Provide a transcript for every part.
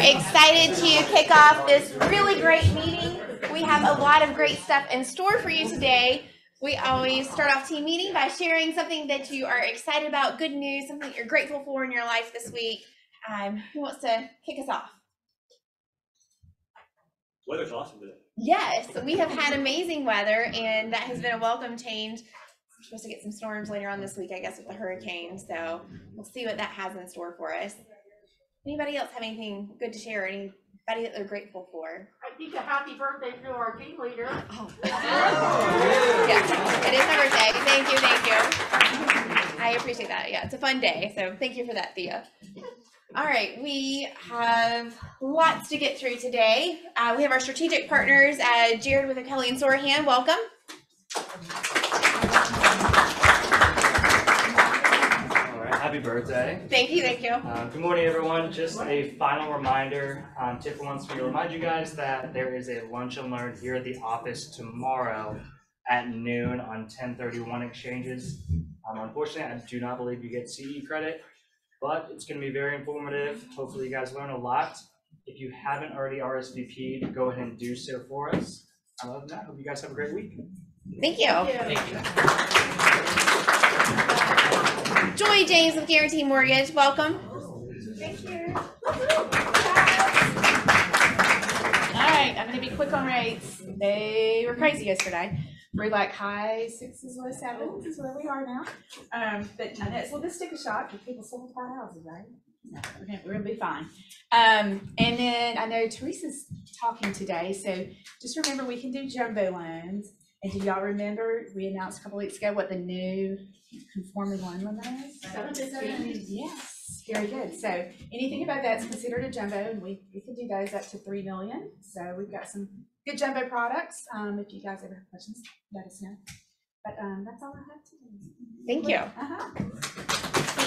excited to kick off this really great meeting. We have a lot of great stuff in store for you today. We always start off team meeting by sharing something that you are excited about, good news, something that you're grateful for in your life this week. Who wants to kick us off? Weather's awesome today. Yes, we have had amazing weather, and that has been a welcome change. We're supposed to get some storms later on this week, I guess, with the hurricane. So we'll see what that has in store for us. Anybody else have anything good to share? Anybody that they're grateful for? I think a happy birthday to our team leader. Oh. Yeah, it is my birthday. Thank you. I appreciate that. Yeah, it's a fun day. So thank you for that, Thea. All right, we have lots to get through today. We have our strategic partners, Jared with a Kelly and Sorahan. Welcome. Happy birthday. Thank you, thank you. Good morning, everyone. Just a final reminder, Tiff wants me to remind you guys that there is a lunch and learn here at the office tomorrow at noon on 1031 exchanges. Unfortunately, I do not believe you get CE credit, but it's going to be very informative. Hopefully you guys learn a lot. If you haven't already RSVP'd, go ahead and do so for us. Other than that, hope you guys have a great week. Thank you. Thank you. Joy James with Guarantee Mortgage, welcome. Thank you. All right, I'm going to be quick on rates. They were crazy yesterday. We're like high sixes, low sevens is where we are now. But I know it's a little bit sticker shock because people still have to buy houses, right? No, we're gonna be fine. And then I know Teresa's talking today, so just remember we can do jumbo loans. And do y'all remember we announced a couple weeks ago what the new conforming loan limit is? 715. Yes, very good. So anything above that's considered a jumbo, and we can do those up to $3 million. So we've got some good jumbo products. If you guys ever have questions, let us know. But that's all I have today. Thank you.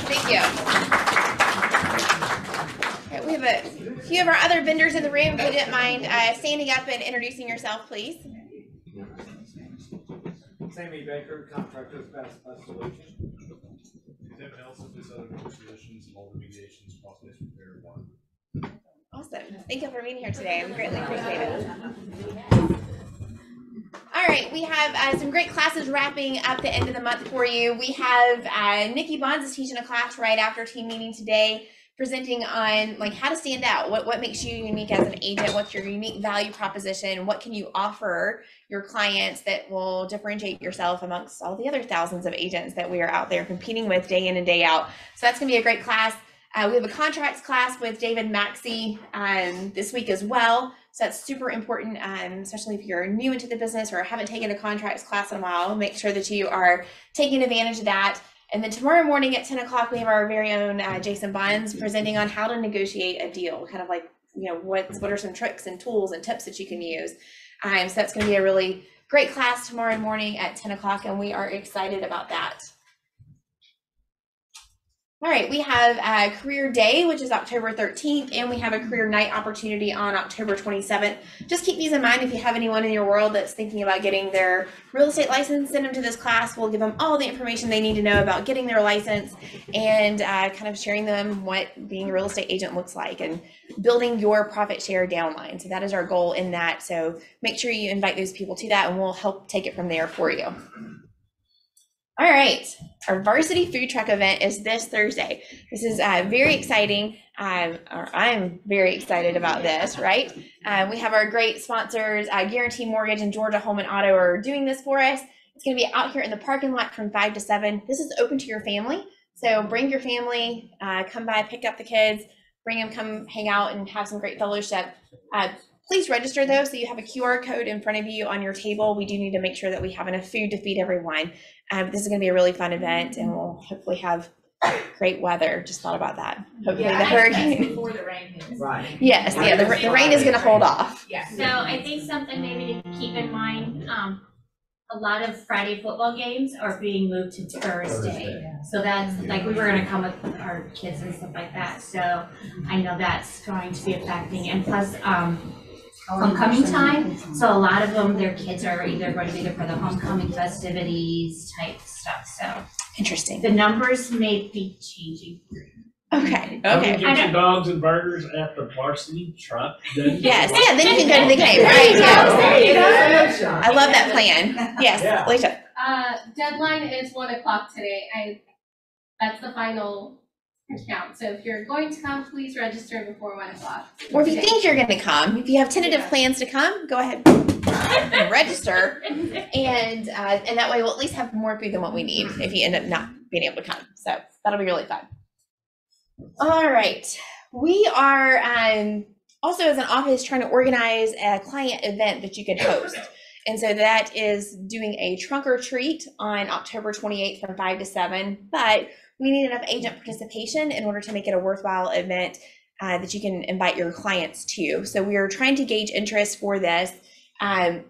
Thank you. All right, we have a few of our other vendors in the room. If you didn't mind standing up and introducing yourself, please. Sammy Baker, contractor of Fast Solutions. David Nelson, this other negotiations and all remediations, process repair one. Awesome. Thank you for being here today. I greatly appreciate it. All right, we have some great classes wrapping up the end of the month for you. We have Nikki Bonds is teaching a class right after team meeting today, presenting on like how to stand out, what makes you unique as an agent, what's your unique value proposition, what can you offer your clients that will differentiate yourself amongst all the other thousands of agents that we are out there competing with day in and day out. So that's gonna be a great class. We have a contracts class with David Maxey this week as well. So that's super important, especially if you're new into the business or haven't taken a contracts class in a while. Make sure that you are taking advantage of that. And then tomorrow morning at 10 o'clock, we have our very own Jason Bonds presenting on how to negotiate a deal, kind of like, you know, what are some tricks and tools and tips that you can use. So that's going to be a really great class tomorrow morning at 10 o'clock, and we are excited about that. All right, we have a career day, which is October 13th, and we have a career night opportunity on October 27th. Just keep these in mind if you have anyone in your world that's thinking about getting their real estate license, send them to this class. We'll give them all the information they need to know about getting their license and kind of sharing them what being a real estate agent looks like and building your profit share downline. So that is our goal in that. So make sure you invite those people to that, and we'll help take it from there for you. All right, our varsity food truck event is this Thursday. This is very exciting. I'm very excited about this, right? We have our great sponsors, Guarantee Mortgage and Georgia Home and Auto are doing this for us. It's gonna be out here in the parking lot from 5 to 7. This is open to your family. So bring your family, come by, pick up the kids, bring them, come hang out and have some great fellowship. Please register though, so you have a QR code in front of you on your table. We do need to make sure that we have enough food to feed everyone. This is going to be a really fun event, and we'll hopefully have great weather. Just thought about that. Hopefully the hurricane. Before the rain hits. Right. Yes, yeah, the rain is going to hold off. Yeah. So I think something maybe to keep in mind, a lot of Friday football games are being moved to Thursday. So that's like, we were gonna come with our kids and stuff like that. So I know that's going to be affecting, and plus homecoming time. So a lot of them, their kids are either going to be there for the homecoming festivities type stuff. So Interesting. the numbers may be changing. Okay, Come okay. and get your dogs and burgers at the varsity truck. Yes, yeah, then you can go to the game, right? Yes. I love that plan. Yes, Yeah. Alicia. Deadline is 1:00 today. That's the final count. So if you're going to come, please register before 1:00. Or if you think you're going to come, if you have tentative plans to come, go ahead and register, and that way we'll at least have more food than what we need if you end up not being able to come. So that'll be really fun. All right, we are also as an office trying to organize a client event that you could host. And so that is doing a trunk or treat on October 28th from 5 to 7, but we need enough agent participation in order to make it a worthwhile event that you can invite your clients to. So we are trying to gauge interest for this.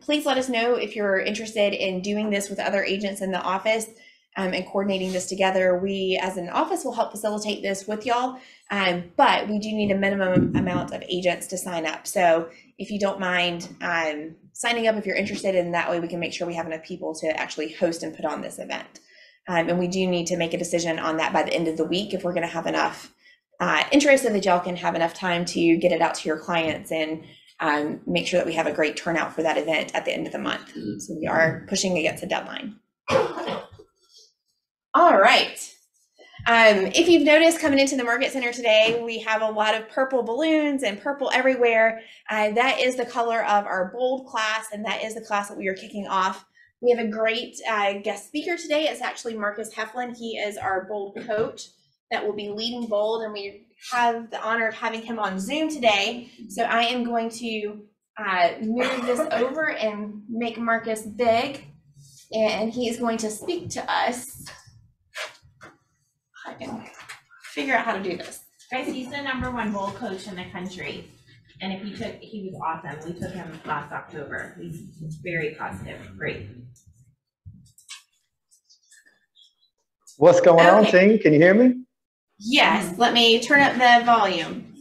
Please let us know if you're interested in doing this with other agents in the office and coordinating this together. We as an office will help facilitate this with y'all, but we do need a minimum amount of agents to sign up. So if you don't mind signing up if you're interested, and that way we can make sure we have enough people to actually host and put on this event. And we do need to make a decision on that by the end of the week if we're going to have enough interest so that y'all can have enough time to get it out to your clients and make sure that we have a great turnout for that event at the end of the month. So we are pushing against the deadline. All right. If you've noticed coming into the Market Center today, we have a lot of purple balloons and purple everywhere. That is the color of our Bold class, and that is the class that we are kicking off. We have a great guest speaker today. It's actually Marcus Heflin. He is our Bold coach that will be leading Bold, and we have the honor of having him on Zoom today. So I am going to move this over and make Marcus big, and he is going to speak to us. I can figure out how to do this. Guys, he's the #1 bowl coach in the country. And if he was awesome. We took him last October. He's very positive. Great. What's going on, team? Can you hear me? Yes, let me turn up the volume.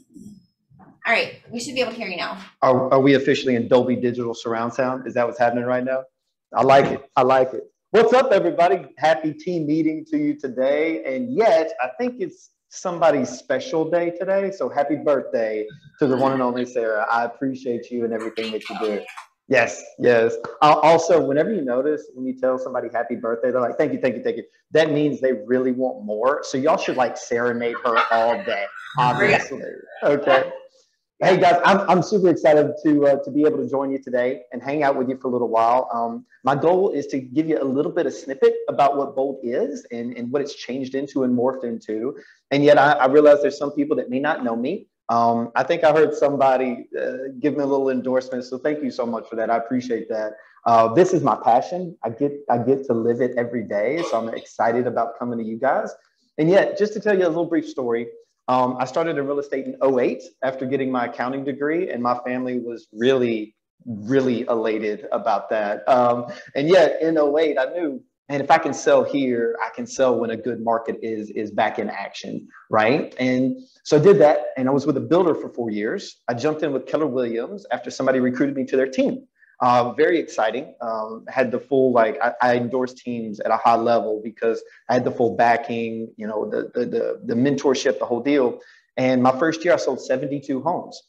All right, we should be able to hear you now. Are we officially in Dolby Digital surround sound? Is that what's happening right now? I like it. I like it. What's up, everybody? Happy team meeting to you today. And yet, I think it's somebody's special day today. So happy birthday to the one and only Sarah. I appreciate you and everything that you do. Yes, yes. Also, whenever you notice, when you tell somebody happy birthday, they're like, thank you, thank you, thank you. That means they really want more. So y'all should like serenade her all day, obviously. Okay. Hey guys, I'm super excited to be able to join you today and hang out with you for a little while. My goal is to give you a little bit of snippet about what Bold is and what it's changed into and morphed into. And yet I realize there's some people that may not know me. I think I heard somebody give me a little endorsement, so thank you so much for that. I appreciate that. This is my passion. I get to live it every day, so I'm excited about coming to you guys. And yet, just to tell you a little brief story, I started in real estate in 2008 after getting my accounting degree, and my family was really, really elated about that. And yet in 2008, I knew, and if I can sell here, I can sell when a good market is back in action, right? And so I did that, and I was with a builder for 4 years. I jumped in with Keller Williams after somebody recruited me to their team. Very exciting. Had the full, I endorsed teams at a high level because I had the full backing, you know, the mentorship, the whole deal. And my first year, I sold 72 homes.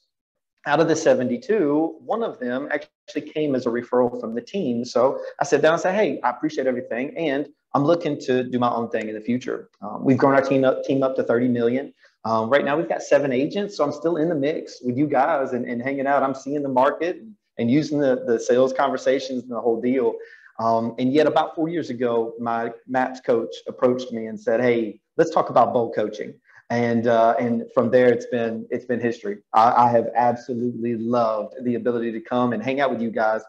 Out of the 72, one of them actually came as a referral from the team. So I sat down and said, hey, I appreciate everything, and I'm looking to do my own thing in the future. We've grown our team up to 30 million. Right now, we've got 7 agents, so I'm still in the mix with you guys and hanging out. I'm seeing the market and using the sales conversations and the whole deal. And yet about 4 years ago, my MAPS coach approached me and said, hey, let's talk about Bold coaching. And from there, it's been history. I have absolutely loved the ability to come and hang out with you guys,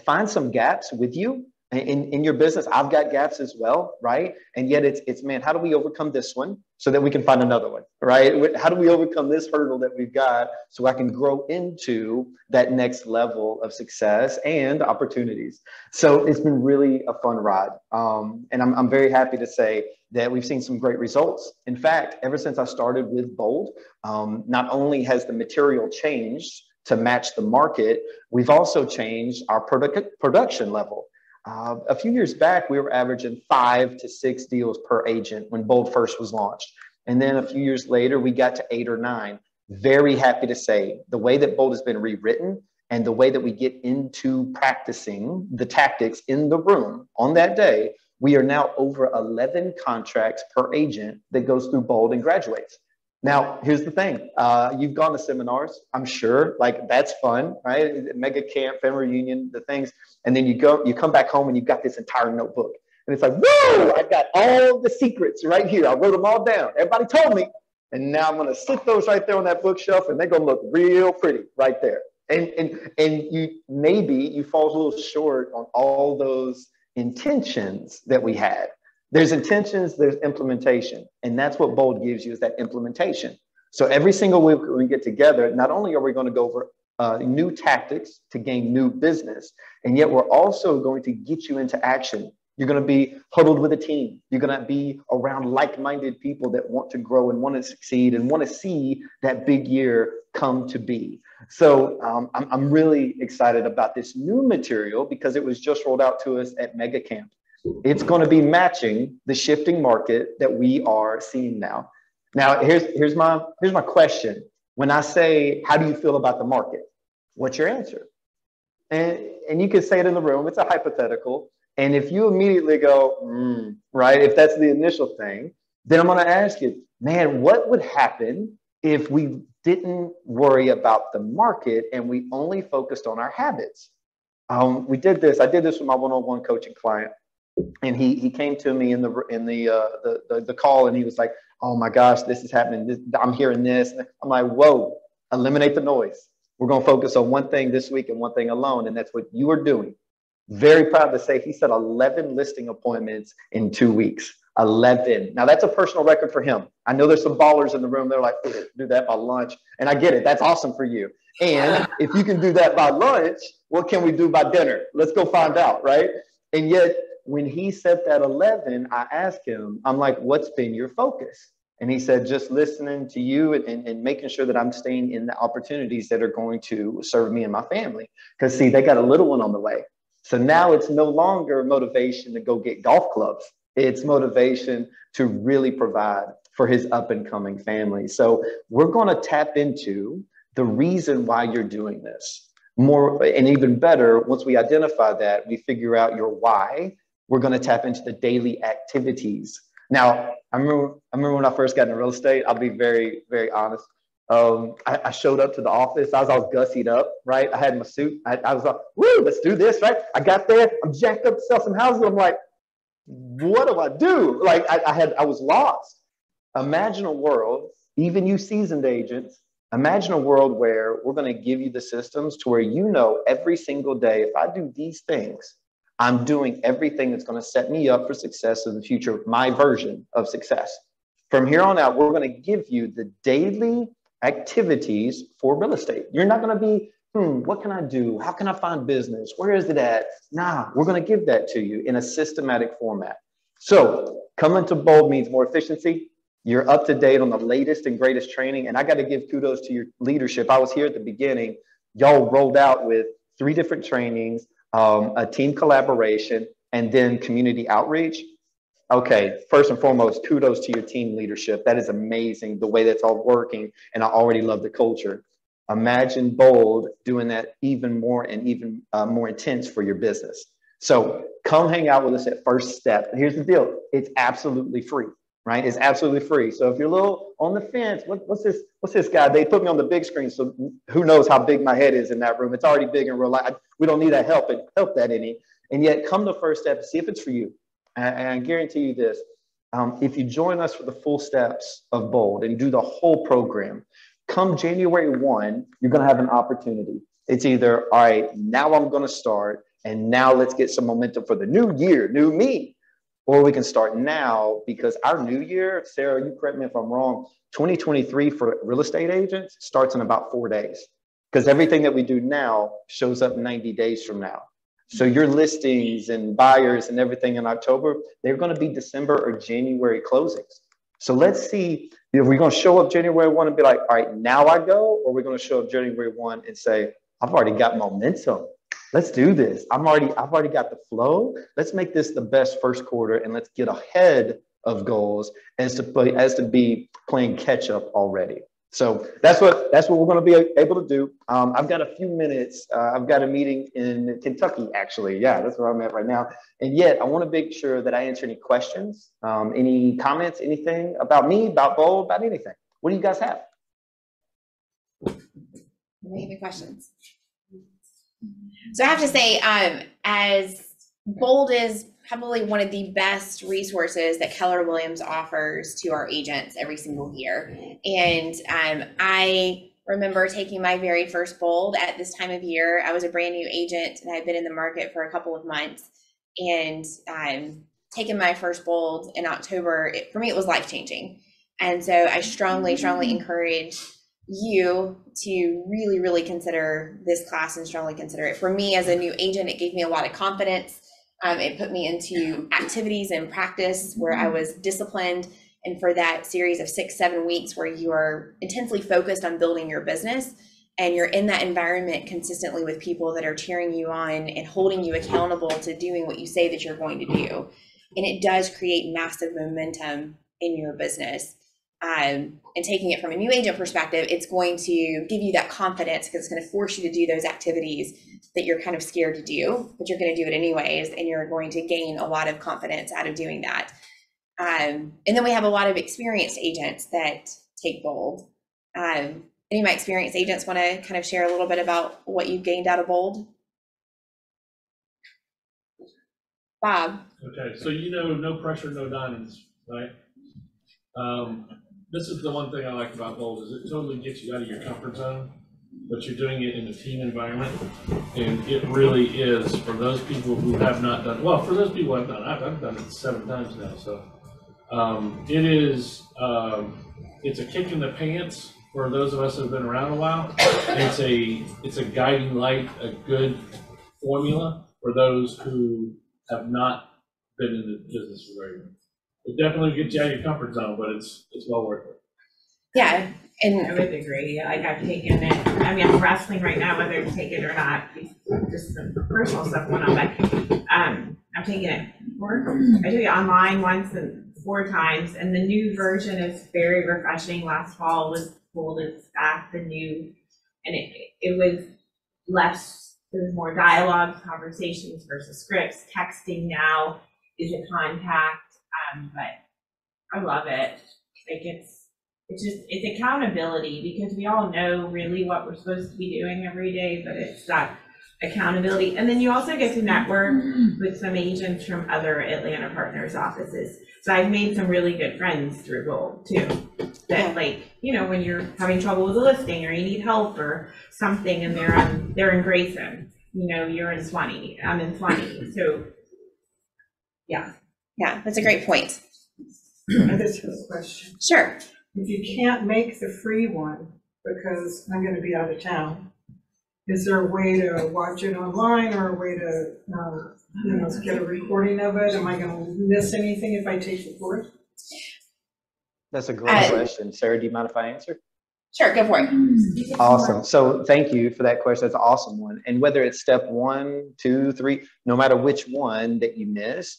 find some gaps with you in your business. I've got gaps as well, right? And yet it's man, how do we overcome this one so that we can find another one, right? How do we overcome this hurdle that we've got so I can grow into that next level of success and opportunities? So it's been really a fun ride. And I'm very happy to say that we've seen some great results. In fact, ever since I started with Bold, not only has the material changed to match the market, we've also changed our production level. A few years back, we were averaging 5 to 6 deals per agent when Bold first was launched. And then a few years later, we got to 8 or 9. Very happy to say the way that Bold has been rewritten and the way that we get into practicing the tactics in the room on that day, we are now over 11 contracts per agent that goes through Bold and graduates. Now, here's the thing. You've gone to seminars, I'm sure, like that's fun, right? Mega camp, family reunion, the things. And then you come back home and you've got this entire notebook. And it's like, whoa, I got all the secrets right here. I wrote them all down. Everybody told me. And now I'm going to sit those right there on that bookshelf and they're going to look real pretty right there. And you fall a little short on all those intentions that we had. There's intentions, there's implementation. And that's what Bold gives you, is that implementation. So every single week when we get together, not only are we going to go over new tactics to gain new business, and yet we're also going to get you into action. You're going to be huddled with a team. You're going to be around like-minded people that want to grow and want to succeed and want to see that big year come to be. So I'm really excited about this new material because it was just rolled out to us at Mega Camp. It's going to be matching the shifting market that we are seeing now. Now, here's my question. When I say, how do you feel about the market? What's your answer? And you can say it in the room. It's a hypothetical. And if you immediately go, right, if that's the initial thing, then I'm going to ask you, man, what would happen if we didn't worry about the market and we only focused on our habits? I did this with my one-on-one coaching client, and he came to me in the call, and he was like, oh my gosh, this is happening. I'm hearing this. I'm like, whoa, eliminate the noise. We're going to focus on one thing this week and one thing alone, and that's what you are doing. Very proud to say he set 11 listing appointments in 2 weeks. 11. Now that's a personal record for him. I know there's some ballers in the room. They're like, do that by lunch. And I get it. That's awesome for you. And if you can do that by lunch, what can we do by dinner? Let's go find out, right? And yet when he set that 11, I asked him, I'm like, what's been your focus? And he said, just listening to you and making sure that I'm staying in the opportunities that are going to serve me and my family. Because see, they got a little one on the way. So now it's no longer motivation to go get golf clubs. It's motivation to really provide for his up and coming family. So we're going to tap into the reason why you're doing this more, and even better, once we identify that, we figure out your why, we're going to tap into the daily activities. Now, I remember when I first got into real estate, I'll be very, very honest. I showed up to the office. I was all gussied up, right? I had my suit. I was like, woo, let's do this, right? I got there. I'm jacked up to sell some houses. I'm like, what do I do? Like, I was lost. Imagine a world, even you seasoned agents, imagine a world where we're going to give you the systems to where you know every single day, if I do these things, I'm doing everything that's going to set me up for success in the future, my version of success. From here on out, we're going to give you the daily activities for real estate. You're not going to be, what can I do? How can I find business? Where is it at? Nah, we're going to give that to you in a systematic format. So coming to Bold means more efficiency. You're up to date on the latest and greatest training. And I got to give kudos to your leadership. I was here at the beginning. Y'all rolled out with 3 different trainings, a team collaboration, and then community outreach. Okay, first and foremost, kudos to your team leadership. That is amazing, the way that's all working, and I already love the culture. Imagine Bold doing that even more and even more intense for your business. So come hang out with us at First Step. Here's the deal. It's absolutely free, right? It's absolutely free. So if you're a little on the fence, what's this guy? They put me on the big screen, so who knows how big my head is in that room. It's already big in real life. We don't need that help that any. And yet come to First Step and see if it's for you. And I guarantee you this, if you join us for the full steps of Bold and do the whole program, come January 1, you're going to have an opportunity. It's either, all right, now I'm going to start, and now let's get some momentum for the new year, new me. Or we can start now, because our new year, Sarah, you correct me if I'm wrong, 2023 for real estate agents starts in about 4 days. Because everything that we do now shows up 90 days from now. So your listings and buyers and everything in October, they're going to be December or January closings. So let's see if we're going to show up January 1 and be like, all right, now I go, or we're going to show up January 1 and say, I've already got momentum. Let's do this. I've already got the flow. Let's make this the best first quarter, and let's get ahead of goals as to be playing catch up already. So that's what we're going to be able to do. I've got a few minutes. I've got a meeting in Kentucky, actually. Yeah, that's where I'm at right now. And yet, I want to make sure that I answer any questions, any comments, anything about me, about Bold, about anything. What do you guys have? Any questions? So I have to say, as Bold is probably one of the best resources that Keller Williams offers to our agents every single year. And I remember taking my very first Bold at this time of year. I was a brand new agent and I'd been in the market for a couple of months. And taking my first Bold in October, for me, it was life-changing. And so I strongly encourage you to really, really consider this class and strongly consider it. For me as a new agent, it gave me a lot of confidence. It put me into activities and practice where I was disciplined. And for that series of 6-7 weeks where you are intensely focused on building your business and you're in that environment consistently with people that are cheering you on and holding you accountable to doing what you say that you're going to do. And it does create massive momentum in your business. And taking it from a new agent perspective, it's going to give you that confidence because it's going to force you to do those activities that you're kind of scared to do, but you're going to do it anyways, and you're going to gain a lot of confidence out of doing that. And then we have a lot of experienced agents that take Bold. Any of my experienced agents want to kind of share a little bit about what you gained out of Bold? Bob. Okay, so no pressure, no diamonds, right? This is the one thing I like about Bold is it totally gets you out of your comfort zone, but you're doing it in a team environment, and it really is for those people who have not done. Well, for those people who have done, I've done it 7 times now, so it is. It's a kick in the pants for those of us that have been around a while. It's a guiding light, a good formula for those who have not been in the business for very long. It definitely gets you out of your comfort zone, but it's well worth it. Yeah, and I would agree. Like I've taken it. I mean, I'm wrestling right now whether to take it or not. Just some personal stuff going on, but I'm taking it. I took it online once and 4 times, and the new version is very refreshing. Last fall was Bold is back, the new, and it was less. There was more dialogue, conversations versus scripts. Texting now is a contact. But I love it. Like it's accountability because we all know really what we're supposed to be doing every day, but it's that accountability. And then you also get to network with some agents from other Atlanta partners offices. So I've made some really good friends through Bold too. That when you're having trouble with a listing or you need help or something and they're in Grayson, you're in Swanee, I'm in Swanee. So yeah. Yeah, that's a great point. I just have a question. Sure. If you can't make the free one because I'm going to be out of town, is there a way to watch it online or a way to get a recording of it? Am I going to miss anything if I take the course? That's a great question. Sarah, do you mind if I answer? Sure, go for it. Awesome. So thank you for that question. That's an awesome one. And whether it's step 1, 2, 3, no matter which one that you miss,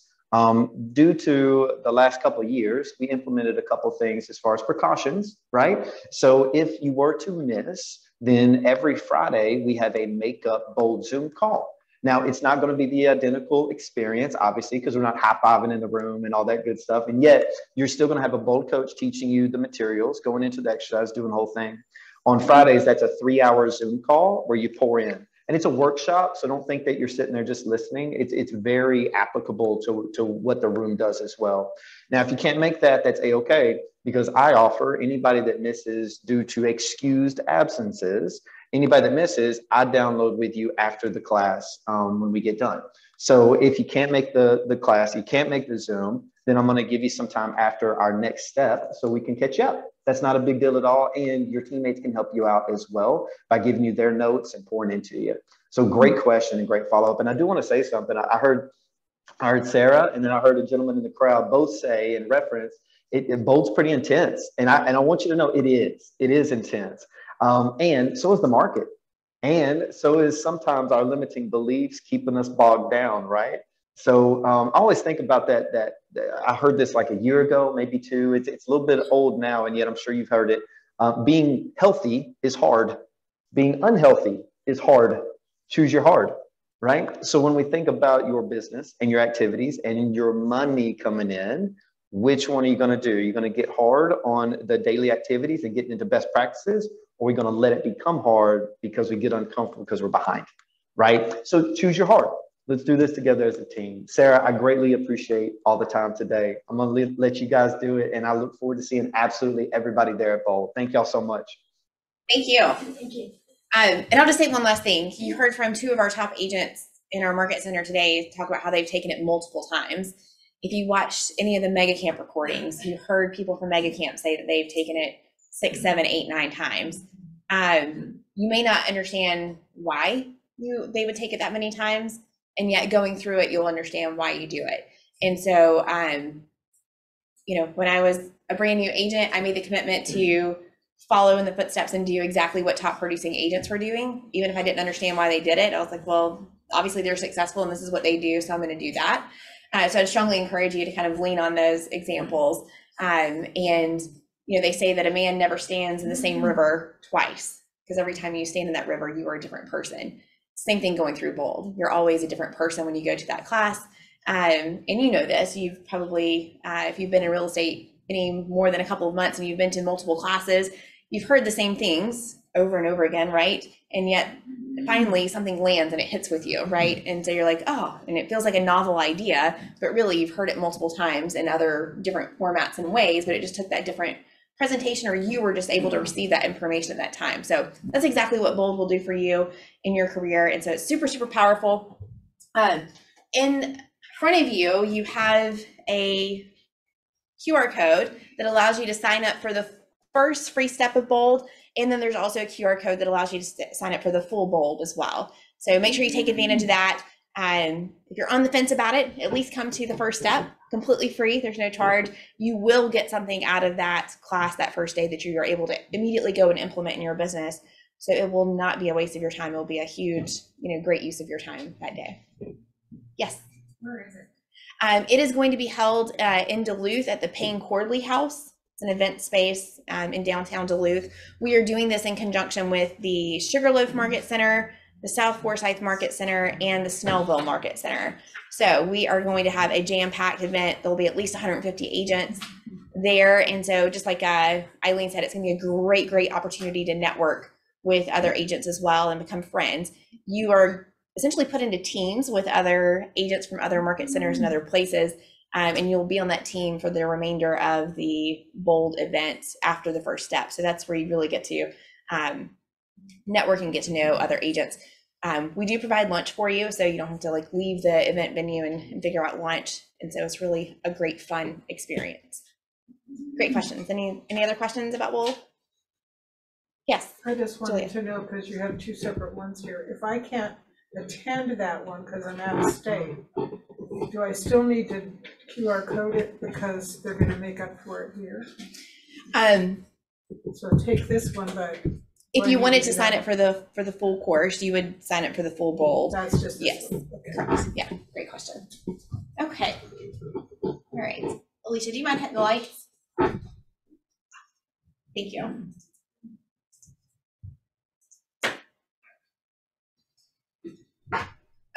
due to the last couple of years, we implemented a couple things as far as precautions, right? So if you were to miss, then every Friday we have a makeup Bold Zoom call. Now, it's not going to be the identical experience, obviously, because we're not high-fiving in the room and all that good stuff. And yet you're still going to have a Bold coach teaching you the materials, going into the exercise, doing the whole thing. On Fridays, that's a 3-hour Zoom call where you pour in. And it's a workshop, so don't think that you're sitting there just listening. It's very applicable to what the room does as well. Now, if you can't make that, that's A-okay, because I offer anybody that misses due to excused absences, anybody that misses, I download with you after the class when we get done. So if you can't make the class, you can't make the Zoom, then I'm going to give you some time after our next step so we can catch up. That's not a big deal at all. And your teammates can help you out as well by giving you their notes and pouring into you. So great question and great follow-up. And I do want to say something. I heard Sarah, and then I heard a gentleman in the crowd both say in reference, it Bold's pretty intense. And I want you to know it is intense. And so is the market. And so is sometimes our limiting beliefs keeping us bogged down, right? So I always think about that I heard this like a year ago, maybe two. It's a little bit old now, and yet I'm sure you've heard it. Being healthy is hard. Being unhealthy is hard. Choose your hard, right? So when we think about your business and your activities and your money coming in, which one are you going to do? Are you going to get hard on the daily activities and get into best practices, or are we going to let it become hard because we get uncomfortable because we're behind, right? So choose your hard. Let's do this together as a team. Sarah, I greatly appreciate all the time today. I'm going to let you guys do it, and I look forward to seeing absolutely everybody there at Bowl. Thank y'all so much. Thank you. Thank you. And I'll just say one last thing. You heard from two of our top agents in our market center today talk about how they've taken it multiple times. If you watched any of the mega camp recordings, you heard people from mega camp say that they've taken it 6, 7, 8, 9 times. You may not understand why they would take it that many times, and yet going through it, you'll understand why you do it. And so, when I was a brand new agent, I made the commitment to follow in the footsteps and do exactly what top producing agents were doing. Even if I didn't understand why they did it, I was like, well, obviously they're successful and this is what they do, so I'm going to do that. So I strongly encourage you to kind of lean on those examples. And they say that a man never stands in the same river twice, because every time you stand in that river, you are a different person. Same thing going through Bold. You're always a different person when you go to that class. And you know this, you've probably, if you've been in real estate any more than a couple of months and you've been to multiple classes, you've heard the same things over and over again, right? And yet finally something lands and it hits with you, right? And so you're like, oh, and it feels like a novel idea, but really you've heard it multiple times in other different formats and ways, but it just took that different presentation, or you were just able to receive that information at that time. So that's exactly what Bold will do for you in your career. And so it's super, super powerful. In front of you, you have a QR code that allows you to sign up for the first free step of Bold. And then there's also a QR code that allows you to sign up for the full Bold as well. So make sure you take advantage of that. If you're on the fence about it, at least come to the first step, completely free. There's no charge. You will get something out of that class that first day that you are able to immediately go and implement in your business. So it will not be a waste of your time. It will be a huge, great use of your time that day. Yes. Where is it? It is going to be held in Duluth at the Payne Cordley House. It's an event space in downtown Duluth. We are doing this in conjunction with the Sugarloaf Market Center, the South Forsyth Market Center, and the Snellville Market Center. So we are going to have a jam-packed event. There'll be at least 150 agents there. And so just like Eileen said, it's going to be a great, great opportunity to network with other agents as well and become friends. You are essentially put into teams with other agents from other market centers and other places. And you'll be on that team for the remainder of the Bold event after the first step. So that's where you really get to network and get to know other agents. We do provide lunch for you, so you don't have to leave the event venue and figure out lunch. And so it's really a great, fun experience. Great questions. Any other questions about Bold? Yes. I just wanted to know, because you have two separate ones here, if I can't attend that one because I'm out of state, do I still need to QR code it because they're going to make up for it here? So take this one, but if you wanted to sign up for the full course, you would sign up for the full Bold. That's just yes. Okay. Yeah, great question. Okay. All right, Alicia, do you mind hitting the lights? Thank you.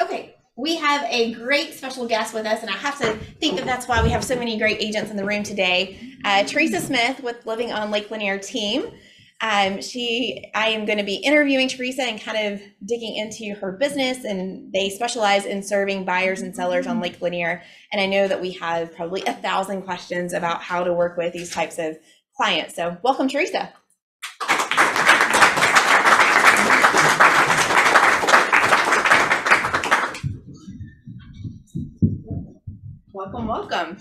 Okay, we have a great special guest with us, and I have to think that that's why we have so many great agents in the room today. Teresa Smith with Living on Lake Lanier team. I am going to be interviewing Teresa and kind of digging into her business, and they specialize in serving buyers and sellers on Lake Lanier. And I know that we have probably 1,000 questions about how to work with these types of clients. So welcome, Teresa. Welcome, welcome.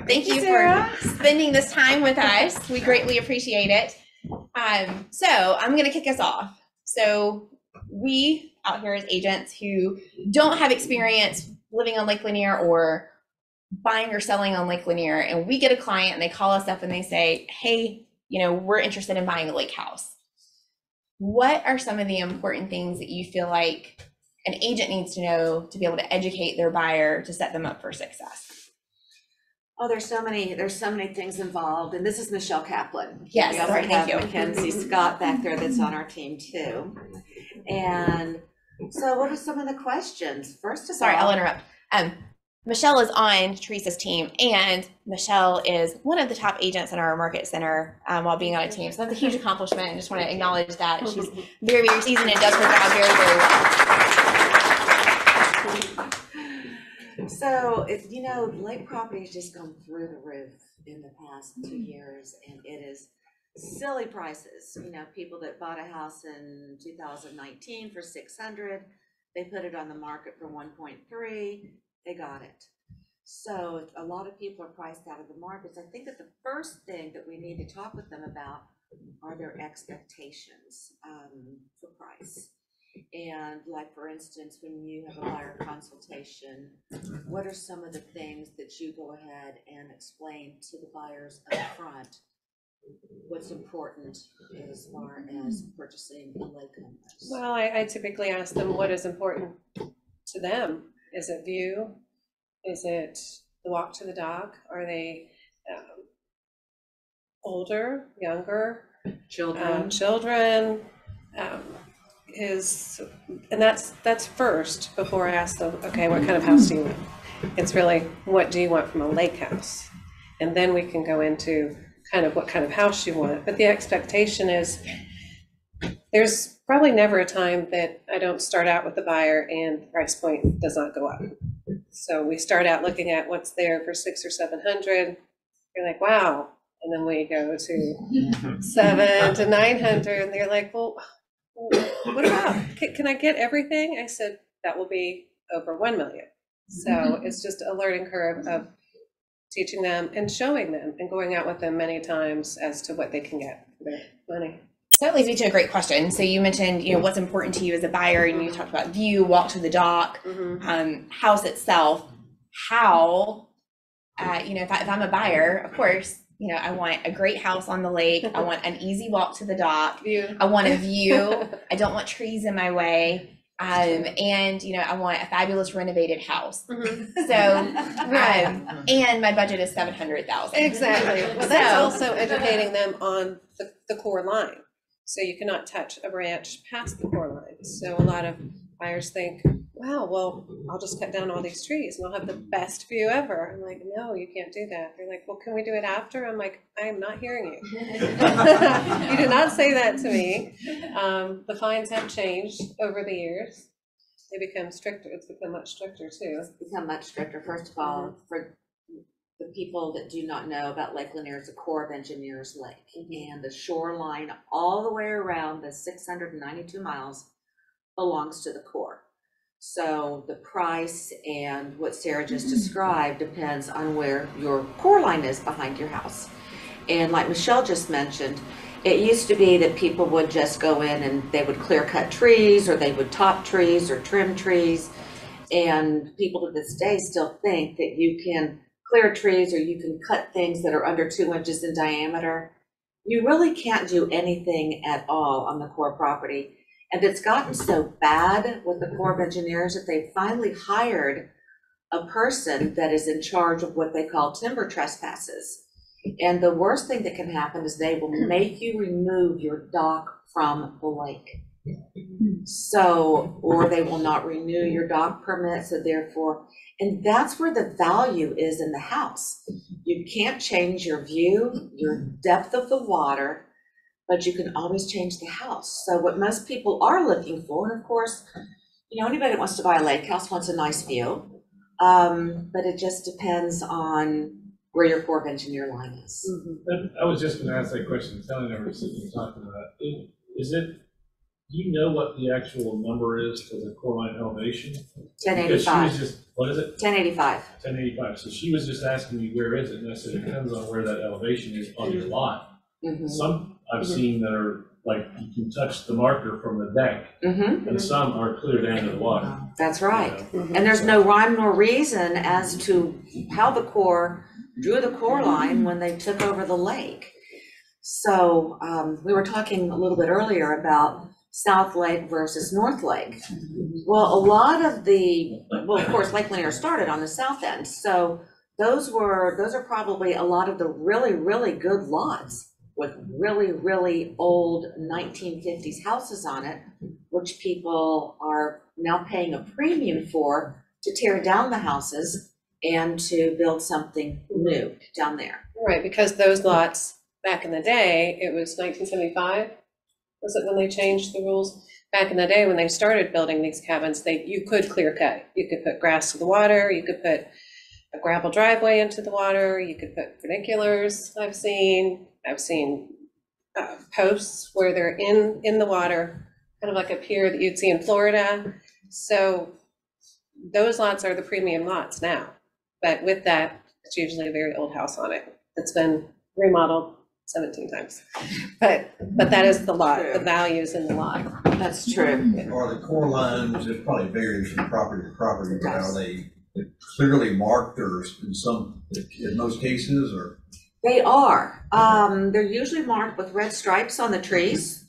Thank you for spending this time with us. We greatly appreciate it. So I'm going to kick us off. So we out here as agents who don't have experience living on Lake Lanier or buying or selling on Lake Lanier, and we get a client and they call us up and they say, hey, we're interested in buying a lake house. What are some of the important things that you feel like an agent needs to know to be able to educate their buyer to set them up for success? Oh, there's so many things involved, and this is Michele Kaplan. Yes, We also sorry, have thank you. Mackenzie Scott back there that's on our team too. And so what are some of the questions? First of Sorry, all. I'll interrupt. Michele is on Teresa's team, and Michele is one of the top agents in our market center while being on a team. So that's a huge accomplishment. I just want to acknowledge that. She's very, very seasoned and does her job very, very well. So, Lake property has just gone through the roof in the past 2 years, and it is silly prices. People that bought a house in 2019 for 600, they put it on the market for 1.3, they got it. So a lot of people are priced out of the markets. I think that the first thing that we need to talk with them about are their expectations for price. And like, for instance, when you have a buyer consultation, what are some of the things that you go ahead and explain to the buyers up front? What's important as far as purchasing a lake home? Well, I typically ask them what is important to them. Is it view? Is it the walk to the dock? Are they older, younger? Children. And that's first before I ask them, okay, what kind of house do you want? It's really, what do you want from a lake house? And then we can go into kind of what kind of house you want. But the expectation is, there's probably never a time that I don't start out with the buyer and the price point does not go up. So we start out looking at what's there for 600 or 700. You're like, wow. And then we go to 700 to 900 and they're like, well, what about, can I get everything? I said, that will be over 1 million. So it's just a learning curve of teaching them and showing them and going out with them many times as to what they can get for their money. So that leads me to a great question. So you mentioned, what's important to you as a buyer, and you talked about view, walk to the dock, house itself. How, if I'm a buyer, of course, I want a great house on the lake. I want an easy walk to the dock. I want a view. I don't want trees in my way. And I want a fabulous renovated house. So, and my budget is $700,000. Exactly. Well, that's also educating them on the core line. So you cannot touch a branch past the core line. So a lot of buyers think, wow, well, I'll just cut down all these trees and I'll have the best view ever. I'm like, no, you can't do that. They're like, well, can we do it after? I'm like, I am not hearing you. You did not say that to me. The fines have changed over the years. They become stricter. It's become much stricter too. It's become much stricter. First of all, for the people that do not know about Lake Lanier, it's a Corps of Engineers lake, and the shoreline all the way around the 692 miles belongs to the Corps. So the price and what Sarah just described depends on where your core line is behind your house. And like Michele just mentioned, it used to be that people would just go in and they would clear cut trees, or they would top trees or trim trees. And people to this day still think that you can clear trees or you can cut things that are under 2 inches in diameter. You really can't do anything at all on the Corps property. And it's gotten so bad with the Corps of Engineers that they finally hired a person that is in charge of what they call timber trespasses. And the worst thing that can happen is they will make you remove your dock from the lake. So, or they will not renew your dock permit, so therefore, and that's where the value is in the house. You can't change your view, your depth of the water, but you can always change the house. So what most people are looking for, and of course, anybody that wants to buy a lake house wants a nice view, but it just depends on where your Corps of Engineer line is. I was just going to ask that question. Sally and I were sitting talking about it. Do you know what the actual number is for the core line elevation? 1085. What is it? 1085. 1085. So she was just asking me, where is it? And I said, it depends on where that elevation is on your lot. Some I've seen that are like, you can touch the marker from the deck, and some are clear down to the water. That's right. And there's no rhyme nor reason as to how the Corps drew the core line when they took over the lake. So we were talking a little bit earlier about South Lake versus North Lake. Well, a lot of of course, Lake Lanier started on the south end. So those are probably a lot of the really, really good lots with really, really old 1950s houses on it, which people are now paying a premium for to tear down the houses and to build something new down there. Right, because those lots, back in the day, it was 1975, was it when they changed the rules? Back in the day, when they started building these cabins, you could clear cut. You could put grass to the water, you could put a gravel driveway into the water, you could put funiculars, I've seen posts where they're in the water, kind of like a pier that you'd see in Florida. So those lots are the premium lots now. But with that, it's usually a very old house on it that's been remodeled 17 times. But that is the lot, the values in the lot. That's true. Are the core lines, it probably varies from property to property, but are they clearly marked or in most cases, or? They are. They're usually marked with red stripes on the trees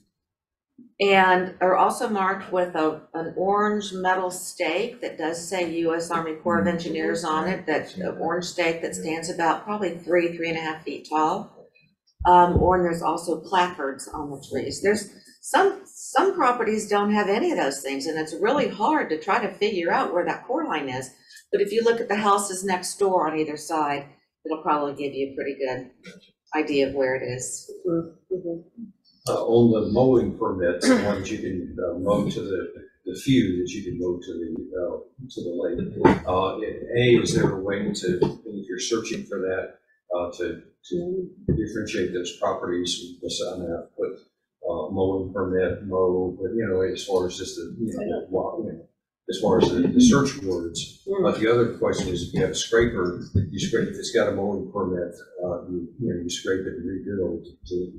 and are also marked with an orange metal stake that does say U.S. Army Corps of Engineers on it. That's an orange stake that stands about probably 3.5 feet tall. Or there's also placards on the trees. There's some properties don't have any of those things, and it's really hard to try to figure out where that core line is. But if you look at the houses next door on either side, it'll probably give you a pretty good idea of where it is. On the mowing permits, the ones you can mow to the few that you can mow to the lake. Is there a way to, if you're searching for that, to differentiate those properties? I mean, I've put mowing permit, mow, but as far as just as far as the search words. But the other question is, if you have a scraper, you scrape, if it's got a mowing permit, you scrape it and rebuild.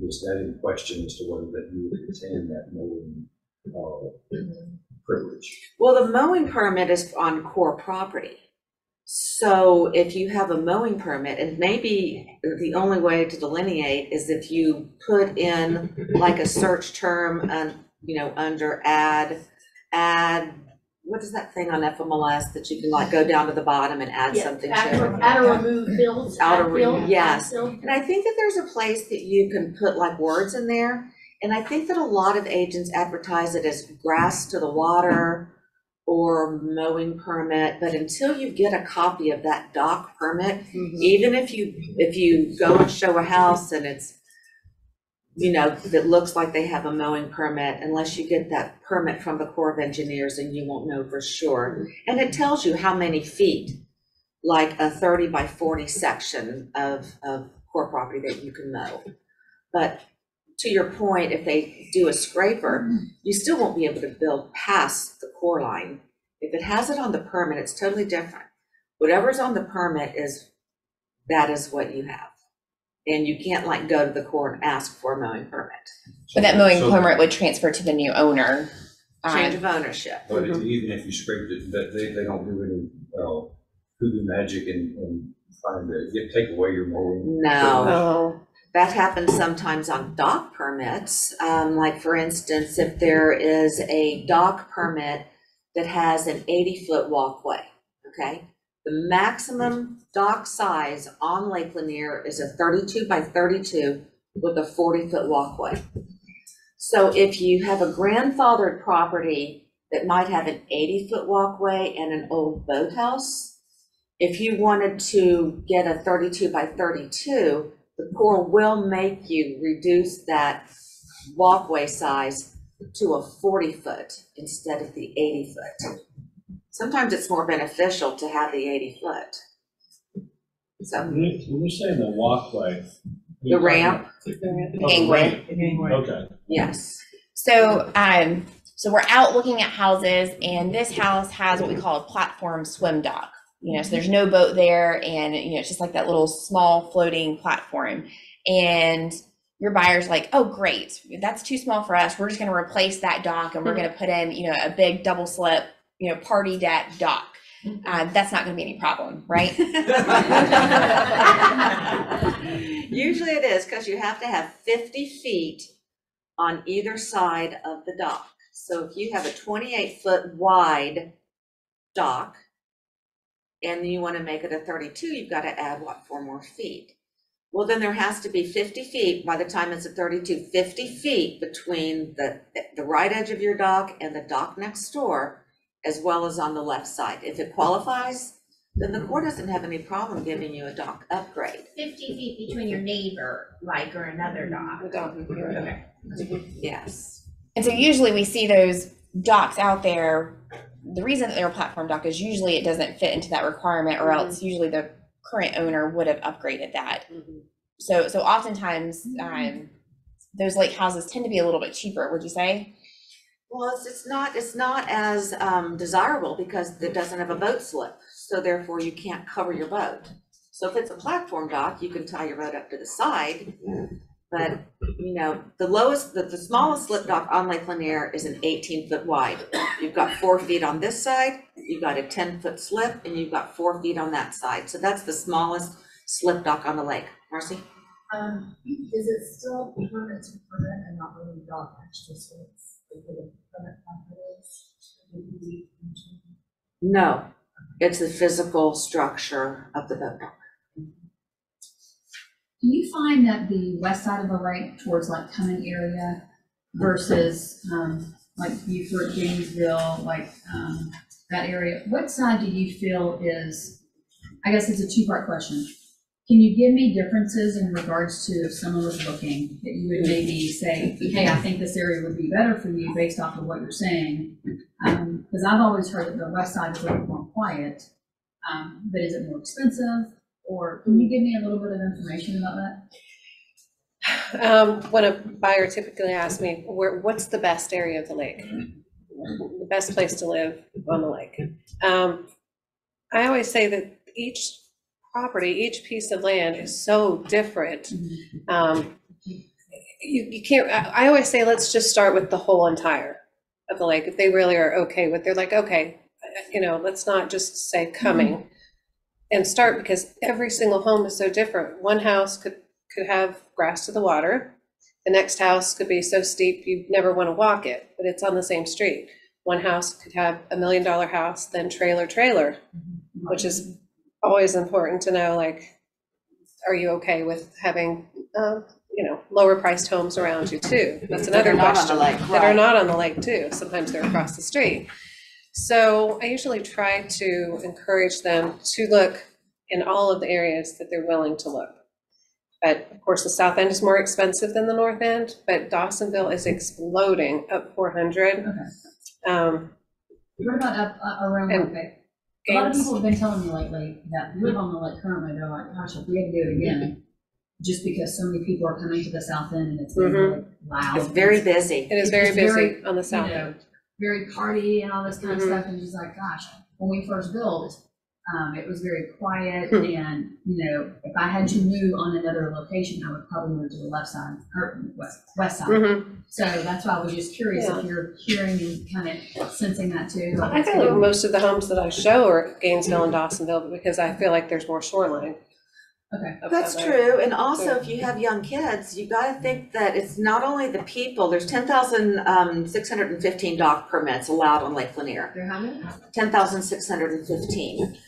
Is that in question as to whether that you would retain that mowing privilege? Well, the mowing permit is on core property. So if you have a mowing permit, and maybe the only way to delineate is if you put in like a search term and under add, what is that thing on FMLS that you can like go down to the bottom and add something to it? Add or remove fields. Yes. And I think that there's a place that you can put like words in there. And I think that a lot of agents advertise it as grass to the water or mowing permit, but until you get a copy of that dock permit, even if you go and show a house and it's that looks like they have a mowing permit, unless you get that permit from the Corps of Engineers, and you won't know for sure. And it tells you how many feet, like a 30 by 40 section of core property that you can mow. But to your point, if they do a scraper, you still won't be able to build past the core line. If it has it on the permit, it's totally different. Whatever's on the permit that is what you have. And you can't like go to the Corps and ask for a mowing permit. But that mowing permit would transfer to the new owner. Change of ownership. But even if you scraped it, they don't do any voodoo magic and trying to take away your mowing. No. That happens sometimes on dock permits. Like for instance, if there is a dock permit that has an 80-foot walkway, okay? The maximum dock size on Lake Lanier is a 32 by 32 with a 40-foot walkway. So if you have a grandfathered property that might have an 80-foot walkway and an old boathouse, if you wanted to get a 32 by 32, the Corps will make you reduce that walkway size to a 40-foot instead of the 80-foot. Sometimes it's more beneficial to have the 80-foot. So When you're saying the walkway. the ramp, Gangway. Okay. yes. So we're out looking at houses, and this house has what we call a platform swim dock. So there's no boat there, and it's just like that little small floating platform. And your buyer's like, oh great, that's too small for us. We're just going to replace that dock, and we're going to put in a big double slip party deck dock. That's not going to be any problem, right? Usually it is, because you have to have 50 feet on either side of the dock. So if you have a 28-foot wide dock, and you wanna make it a 32, you've gotta add, 4 more feet? Well, then there has to be 50 feet, by the time it's a 32, 50 feet between the right edge of your dock and the dock next door, as well as on the left side. If it qualifies, then the Corps doesn't have any problem giving you a dock upgrade. 50 feet between your neighbor, like, or another dog. Okay. Yes. And so usually we see those docks out there. The reason that they're a platform dock is usually it doesn't fit into that requirement, or else usually the current owner would have upgraded that. So oftentimes those lake houses tend to be a little bit cheaper, would you say? Well, it's not as desirable because it doesn't have a boat slip, so therefore you can't cover your boat. So if it's a platform dock, you can tie your boat up to the side, but the smallest slip dock on Lake Lanier is an 18-foot wide. You've got 4 feet on this side, you've got a 10-foot slip, and you've got 4 feet on that side. So that's the smallest slip dock on the lake. Marcy? Is it still permit to permit and not really dock extra space? No, it's the physical structure of the boat dock. Do you find that the west side of the lake towards like Cumming area versus like Beaufort, Gainesville, that area, what side do you feel is, I guess it's a two-part question. Can you give me differences in regards to if someone was looking that you would maybe say, hey, I think this area would be better for you based off of what you're saying? Because I've always heard that the west side is a little more quiet, but is it more expensive? Or can you give me a little bit of information about that? When a buyer typically asks me, what's the best area of the lake? The best place to live on the lake. I always say that each property, each piece of land is so different. You can't, I always say, let's just start with the whole entire of the lake. If they really are okay with, they're like, okay, let's not just say Cumming and start, because every single home is so different. One house could have grass to the water. The next house could be so steep you'd never want to walk it, but it's on the same street. One house could have $1 million house, then trailer, which is always important to know, like, are you okay with having, lower priced homes around you too? That's another question. That are not on the lake too. Sometimes they're across the street. So I usually try to encourage them to look in all of the areas that they're willing to look. But of course, the south end is more expensive than the north end, but Dawsonville is exploding up 400. Okay. What about up around Lake Bay? A lot of people have been telling me lately that live on the lake currently, they're like, gosh, if we had to do it again, just because so many people are coming to the south end and it's really loud. It's very busy. It is very busy on the south end. Very party and all this kind of stuff, and just like, gosh, when we first built, it was very quiet, and if I had to move on another location, I would probably move to the left side or west side. So that's why I was just curious if you're hearing and kind of sensing that too. I feel like most of the homes that I show are Gainesville and Dawsonville because I feel like there's more shoreline. Okay. That's true. And also, if you have young kids, you got to think that it's not only the people. There's 10,615 dock permits allowed on Lake Lanier. There how many? 10,615.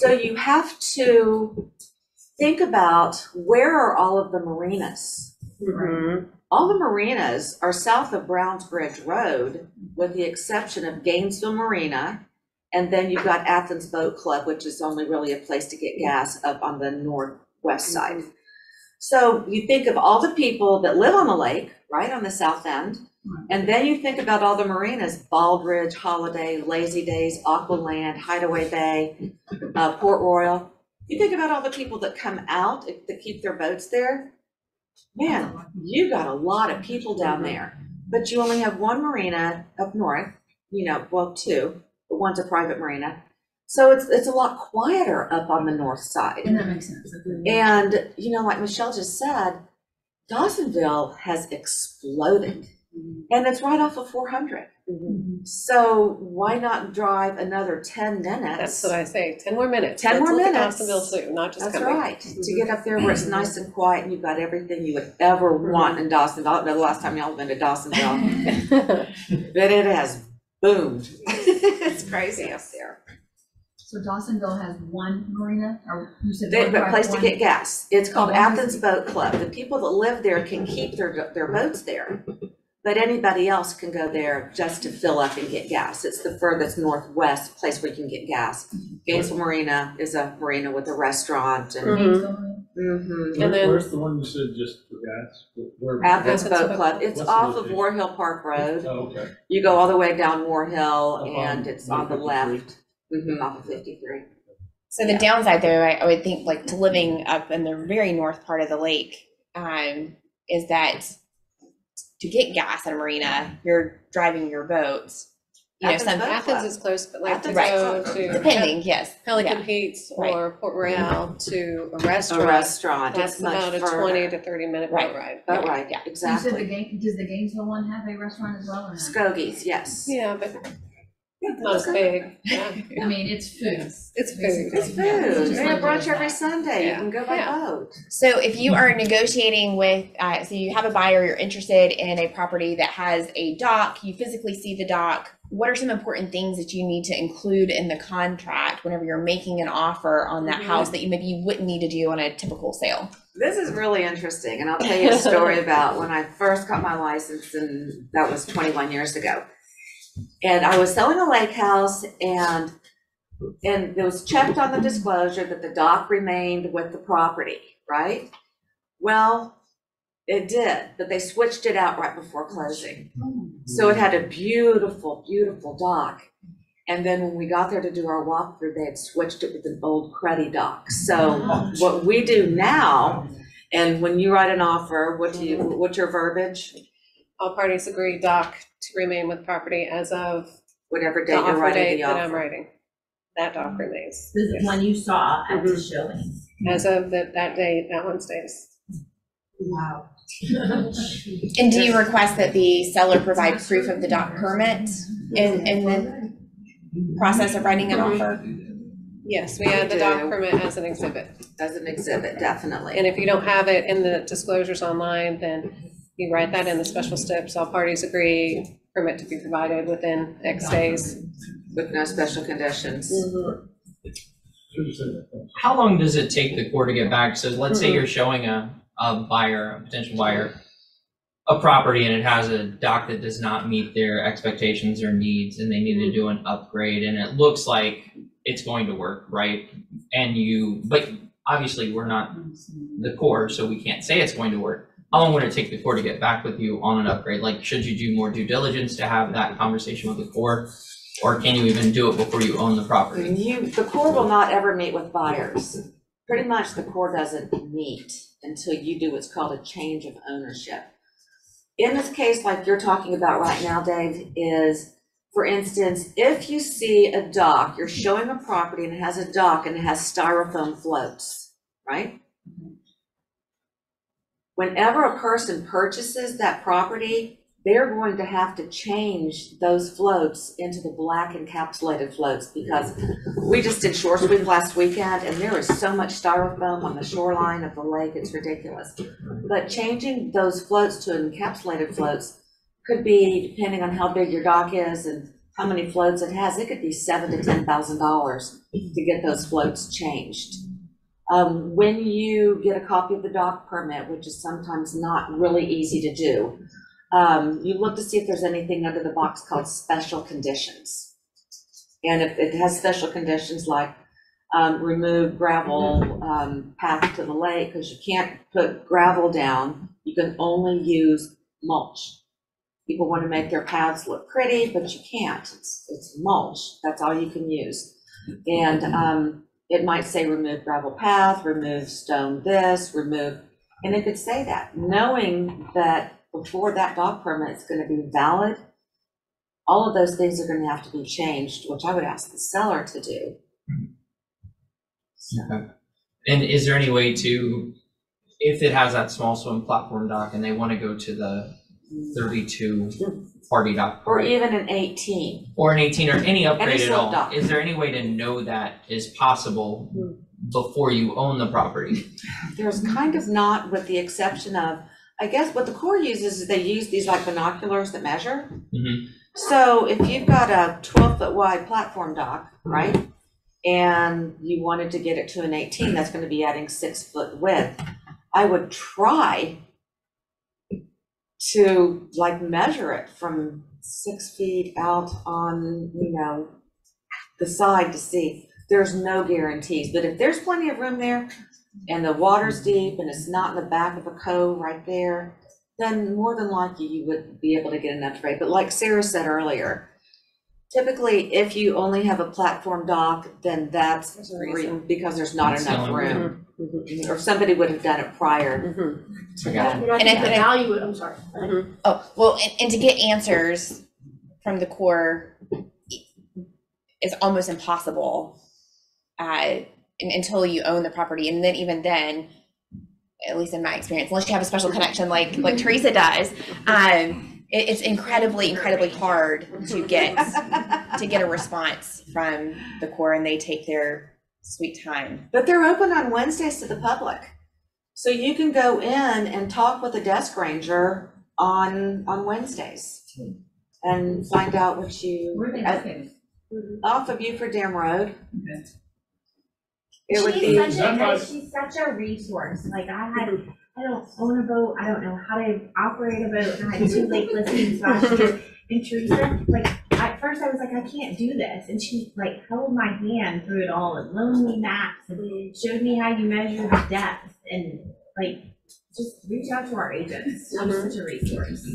So you have to think about, where are all of the marinas? All the marinas are south of Browns Bridge Road, with the exception of Gainesville Marina. And then you've got Athens Boat Club, which is only really a place to get gas up on the northwest side. So you think of all the people that live on the lake, right, on the south end. And then you think about all the marinas: Baldridge, Holiday, Lazy Days, Aqualand, Hideaway Bay, Port Royal. You think about all the people that come out that keep their boats there. Man, you got a lot of people down there. But you only have one marina up north, well, two. But one's a private marina. So it's a lot quieter up on the north side. And that makes sense. And, like Michele just said, Dawsonville has exploded. And it's right off of 400. So why not drive another 10 minutes? That's what I say, 10 more minutes. 10 more minutes. Let's look at Dawsonville too, not just That's Cumming. right. To get up there where it's nice and quiet and you've got everything you would ever want in Dawsonville. I don't know the last time y'all have been to Dawsonville. But it has boomed. It's crazy up there. So Dawsonville has one marina, or you said They one have a place to private get one? gas. It's called Oh, Athens Boat Club. The people that live there can keep their boats there. But anybody else can go there just to fill up and get gas. It's the furthest northwest place where you can get gas. Gainesville Marina is a marina with a restaurant and. And then, where's the one you said just for gas? Athens Boat Club. It's off of War Hill Park Road. Oh, okay. You go all the way down War Hill and it's on the 53. left, off of 53. So the downside though, I would think like to living up in the very north part of the lake, is that to get gas at a marina, you're driving your boats. You know, Athens is close, but like to Athens go to. depending, yes. Pelican Peaks or Port Royale to a restaurant. A restaurant, That's it's much about a further. 20 to 30-minute boat ride. Boat ride, yeah, You said exactly. does the Gainesville one have a restaurant as well or not? Skogies, yes. Yeah, but not as big. Yeah. I mean, it's food. It's food. It's food. They have brunch every Sunday. You can go by boat. So if you are negotiating with, so you have a buyer, you're interested in a property that has a dock, you physically see the dock, what are some important things that you need to include in the contract whenever you're making an offer on that house that you wouldn't need to do on a typical sale? This is really interesting, and I'll tell you a story about when I first got my license, and that was 21 years ago. And I was selling a lake house, and it was checked on the disclosure that the dock remained with the property, right? Well, it did, but they switched it out right before closing. So it had a beautiful, beautiful dock. And then when we got there to do our walkthrough, they had switched it with an old cruddy dock. So what we do now, and when you write an offer, what's your verbiage? All parties agree dock to remain with property as of whatever date the you're offer writing date the that offer. I'm writing. That dock remains. This is one you saw at the showing. As of that date, that one stays. Wow. And do you request that the seller provide proof of the dock permit in the process of writing an offer? Yes, we add the dock permit as an exhibit. As an exhibit, definitely. And if you don't have it in the disclosures online, then you write that in the special steps. All parties agree, permit to be provided within X days. With no special conditions. How long does it take the core to get back? So let's say you're showing a buyer, a potential buyer, a property and it has a dock that does not meet their expectations or needs and they need to do an upgrade and it looks like it's going to work, right? But obviously we're not the core, so we can't say it's going to work. How long would it take the core to get back with you on an upgrade? Like, should you do more due diligence to have that conversation with the core? Or can you even do it before you own the property? The core will not ever meet with buyers. Pretty much the core doesn't meet until you do what's called a change of ownership. In this case, like you're talking about right now, Dave, is, for instance, if you see a dock, you're showing a property and it has a dock and it has styrofoam floats, right? Whenever a person purchases that property, they're going to have to change those floats into the black encapsulated floats because we just did Shore Sweep last weekend and there is so much styrofoam on the shoreline of the lake, it's ridiculous. But changing those floats to encapsulated floats could be, depending on how big your dock is and how many floats it has, it could be $7,000 to $10,000 to get those floats changed. When you get a copy of the dock permit, which is sometimes not really easy to do, you look to see if there's anything under the box called special conditions. And if it has special conditions like remove gravel path to the lake, because you can't put gravel down, you can only use mulch. People want to make their paths look pretty, but you can't. It's mulch. That's all you can use. And it might say remove gravel path, remove stone this, remove, and it could say that, knowing that before that dock permit is going to be valid, all of those things are going to have to be changed, which I would ask the seller to do. So. Okay. And is there any way to, if it has that small swim platform dock and they want to go to the 32 party dock, or even an 18, or an 18, or any upgrade Any at all, dock. is there any way to know that is possible before you own the property? There's kind of not, with the exception of, I guess what the Corps uses is they use these like binoculars that measure. Mm-hmm. So if you've got a 12-foot wide platform dock, right? and you wanted to get it to an 18, that's gonna be adding 6 foot width. I would try to like measure it from 6 feet out on, the side to see. There's no guarantees, but if there's plenty of room there and the water's deep and it's not in the back of a cove right there, then more than likely you would be able to get enough grade. But like Sarah said earlier, typically if you only have a platform dock, then that's because there's not enough room. Or somebody would have done it prior. And I think the value, I'm sorry. Oh, well, and to get answers from the Corps is almost impossible until you own the property. And then even then, at least in my experience, unless you have a special connection like Teresa does, it's incredibly hard to get a response from the Corps, and they take their sweet time. But they're open on Wednesdays to the public. So you can go in and talk with a desk ranger on Wednesdays and find out what you, off of Beaufort Dam Road. It would be. She's such a resource. Like I don't own a boat. I don't know how to operate a boat. And I had 2 lake listings last year. And Teresa, like at first I was like, I can't do this. And she like held my hand through it all and loaned me maps and showed me how you measure the depth and like just reach out to our agents. She's such a resource.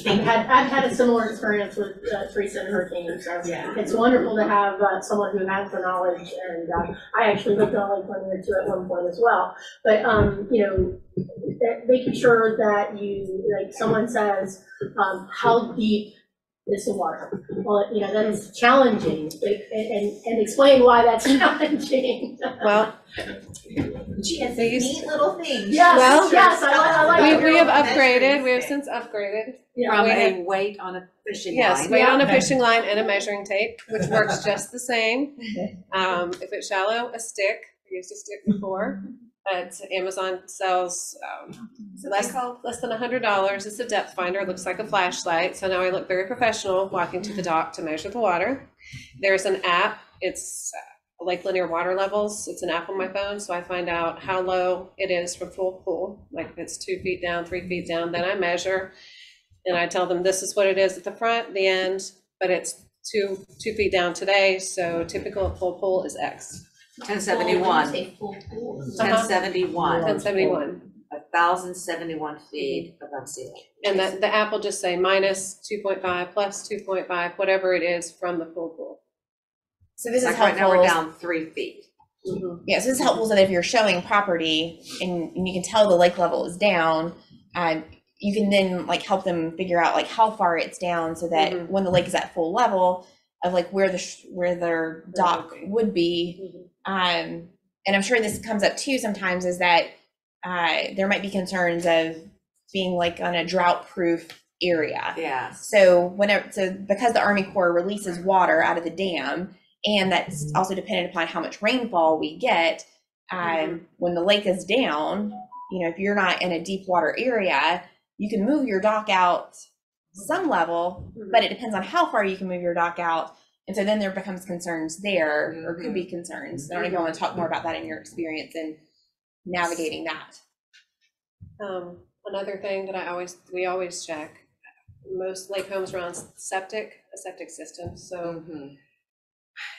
I've had a similar experience with Teresa and her team, so it's wonderful to have someone who has the knowledge. And I actually lived on Lake Lanier too at one point as well. But making sure that like someone says, how deep is the water? Well, that's challenging, and explain why that's challenging. Well, she has neat little things. Yes, I like we have upgraded. We have since upgraded. From a weight on a fishing line. Yes, weight on a fishing line and a measuring tape, which works just the same. If it's shallow, a stick. We used a stick before. But Amazon sells less than $100. It's a depth finder. It looks like a flashlight. So now I look very professional walking to the dock to measure the water. There's an app. It's Lake Lanier water levels. It's an app on my phone. So I find out how low it is from full pool. Like if it's 2 feet down, 3 feet down, then I measure. And I tell them this is what it is at the front, the end, but it's 2 feet down today. So typical full pool is X. 1071. 1071. 1071. 1,071 feet above sea level. And the app will just say minus 2.5, plus 2.5, whatever it is from the full pool. So this is right now we're down 3 feet. Yeah, so this is helpful so that if you're showing property and you can tell the lake level is down, you can then like help them figure out like how far it's down so that when the lake is at full level of like where their dock would be. And I'm sure this comes up too sometimes is that there might be concerns of being like on a drought proof area. Yeah. So because the Army Corps releases water out of the dam, and that's also dependent upon how much rainfall we get, when the lake is down, if you're not in a deep water area, you can move your dock out some level, but it depends on how far you can move your dock out. And so then there becomes concerns there, or could be concerns. I don't know if you want to talk more about that in your experience in navigating that. Another thing that we always check, most lake homes run a septic system. So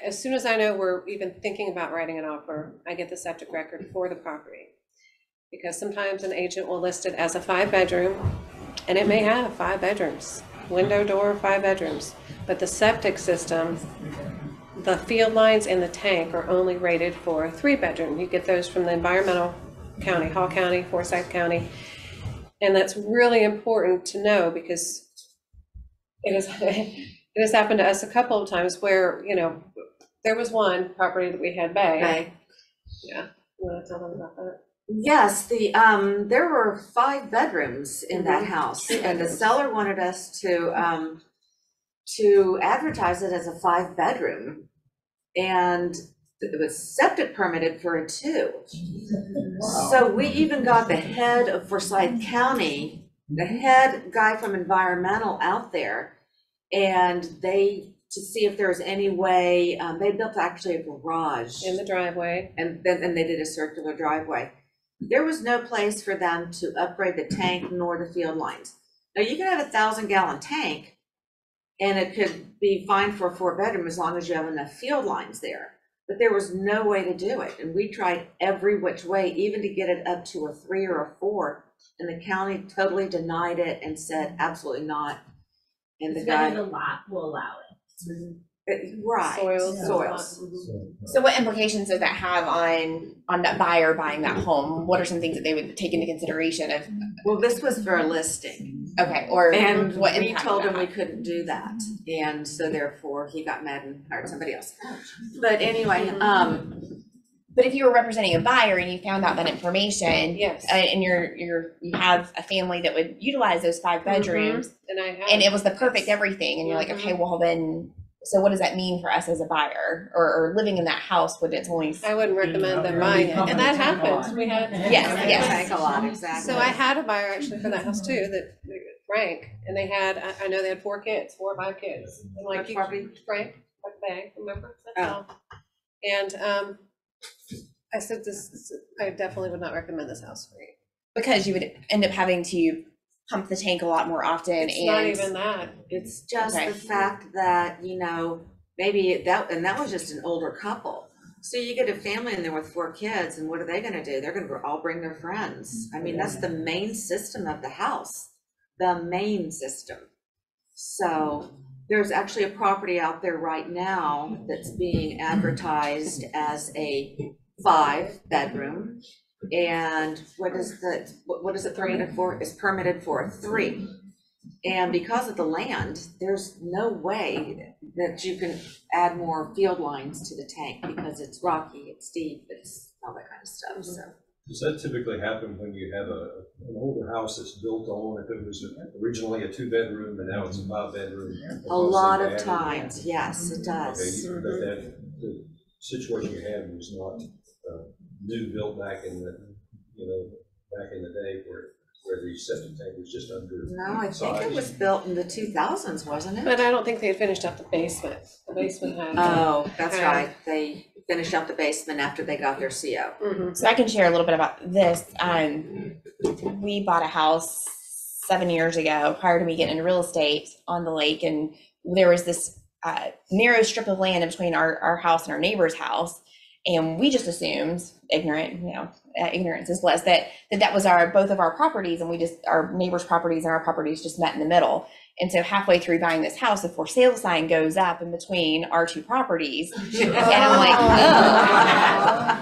as soon as I know we're even thinking about writing an offer, I get the septic record for the property. Because sometimes an agent will list it as a 5-bedroom, and it may have 5 bedrooms, window, door, 5 bedrooms. But the septic system, the field lines and the tank are only rated for a 3-bedroom. You get those from the environmental county, Hall County, Forsyth County. And that's really important to know because it has happened to us a couple of times where, there was one property that we had Bay. Yeah. You want to tell them about that? Yes, there were 5 bedrooms in that house, and the seller wanted us to advertise it as a 5-bedroom, and it was septic permitted for a 2. Wow. So we even got the head of Forsyth County, the head guy from environmental out there, and they to see if there's any way, they built actually a garage. In the driveway. And they did a circular driveway. There was no place for them to upgrade the tank nor the field lines. Now, you can have a 1,000-gallon tank, and it could be fine for a 4-bedroom as long as you have enough field lines there. But there was no way to do it. And we tried every which way, even to get it up to a 3 or a 4. And the county totally denied it and said, absolutely not. And the guy. The lot will allow it. Right. Soils. So what implications does that have on that buyer buying that home? What are some things that they would take into consideration if? Well, this was for a listing. Okay, or and what we impact told would him that we couldn't do that, and so therefore he got mad and hired somebody else. But anyway, but if you were representing a buyer and you found out that information, yes, and you have a family that would utilize those 5 bedrooms, and it was the perfect everything, and you're like, okay, well then, so what does that mean for us as a buyer or living in that house when it's only? I wouldn't recommend them buying it, and that happens. We had yes, a lot, exactly. So I had a buyer actually for that house too, that Frank, and they had, I know they had 4 kids, 4 or 5 kids. And like Frank, remember? That's all. And I said I definitely would not recommend this house for you. Because you would end up having to pump the tank a lot more often. It's not even that. It's just the fact that, maybe that was just an older couple. So you get a family in there with 4 kids, and what are they gonna do? They're gonna all bring their friends. I mean, that's the main system of the house, the main system. So there's actually a property out there right now that's being advertised as a 5-bedroom. And what is it permitted for? It's permitted for a 3. And because of the land, there's no way that you can add more field lines to the tank because it's rocky, it's deep, it's all that kind of stuff. So. Does that typically happen when you have an older house that's built on, if it was originally a 2-bedroom and now it's a 5-bedroom? A lot of times, yes, it does. Okay, but that the situation you had was not new built back in the day where the septic tank was just under. No, I think it was built in the 2000s, wasn't it? But I don't think they had finished up the basement. The basement had. Oh, that's right. They finished up the basement after they got their CO. Mm-hmm. So I can share a little bit about this. We bought a house 7 years ago prior to me getting into real estate on the lake, and there was this narrow strip of land in between our house and our neighbor's house. And we just assumed, ignorance is bliss, that was both of our properties, and our neighbor's properties and our properties just met in the middle. And so halfway through buying this house, a for sale sign goes up in between our 2 properties. And I'm like,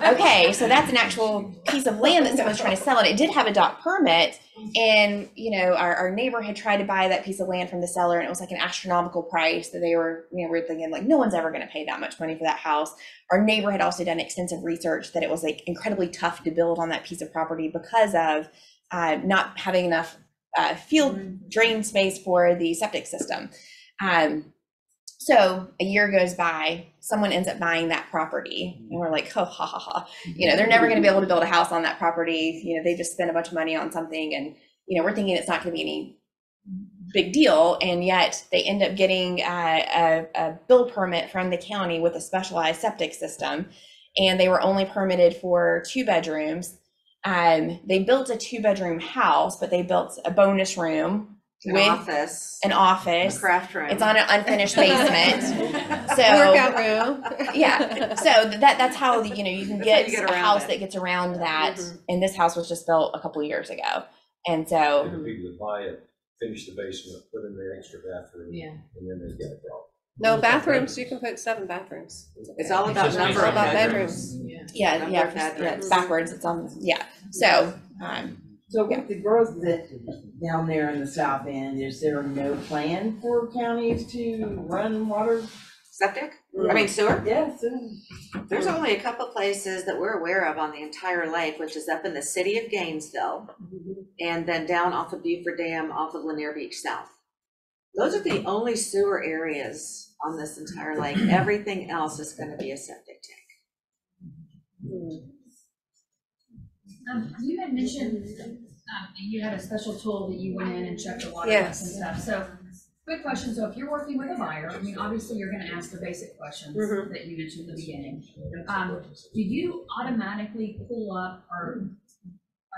oh, okay, so that's an actual piece of land that someone's trying to sell. And it did have a dock permit. And, our neighbor had tried to buy that piece of land from the seller, and it was like an astronomical price that they were, we're thinking like, no one's ever going to pay that much money for that house. Our neighbor had also done extensive research that it was like incredibly tough to build on that piece of property because of not having enough field drain space for the septic system. So a year goes by, someone ends up buying that property, and we're like, oh, ha, ha, ha. They're never going to be able to build a house on that property. They just spent a bunch of money on something, and, we're thinking it's not going to be any big deal. And yet they end up getting a build permit from the county with a specialized septic system. And they were only permitted for 2 bedrooms. They built a 2-bedroom house, but they built a bonus room. An office, a craft room. It's on an unfinished basement. So workout room. Yeah. So that's how you can get a house that gets around that. Mm-hmm. And this house was just built a couple of years ago, and so people that buy it, finish the basement, put in the extra bathroom, and then they get a problem. No, bathrooms, you can put 7 bathrooms. It's all about number of bedrooms. Yeah, backwards. It's on. Yeah. So. So with the growth that down there in the south end, is there no plan for counties to run water? Septic? I mean sewer? Yes. There's only a couple places that we're aware of on the entire lake, which is up in the city of Gainesville, and then down off of Beaufort Dam, off of Lanier Beach South. Those are the only sewer areas on this entire lake. Everything else is going to be a septic tank. You had mentioned you had a special tool that you went in and checked the water yes. and stuff. So Good question. So if you're working with a buyer, I mean, obviously you're gonna ask the basic questions Mhm. that you mentioned at the beginning. Do you automatically pull up or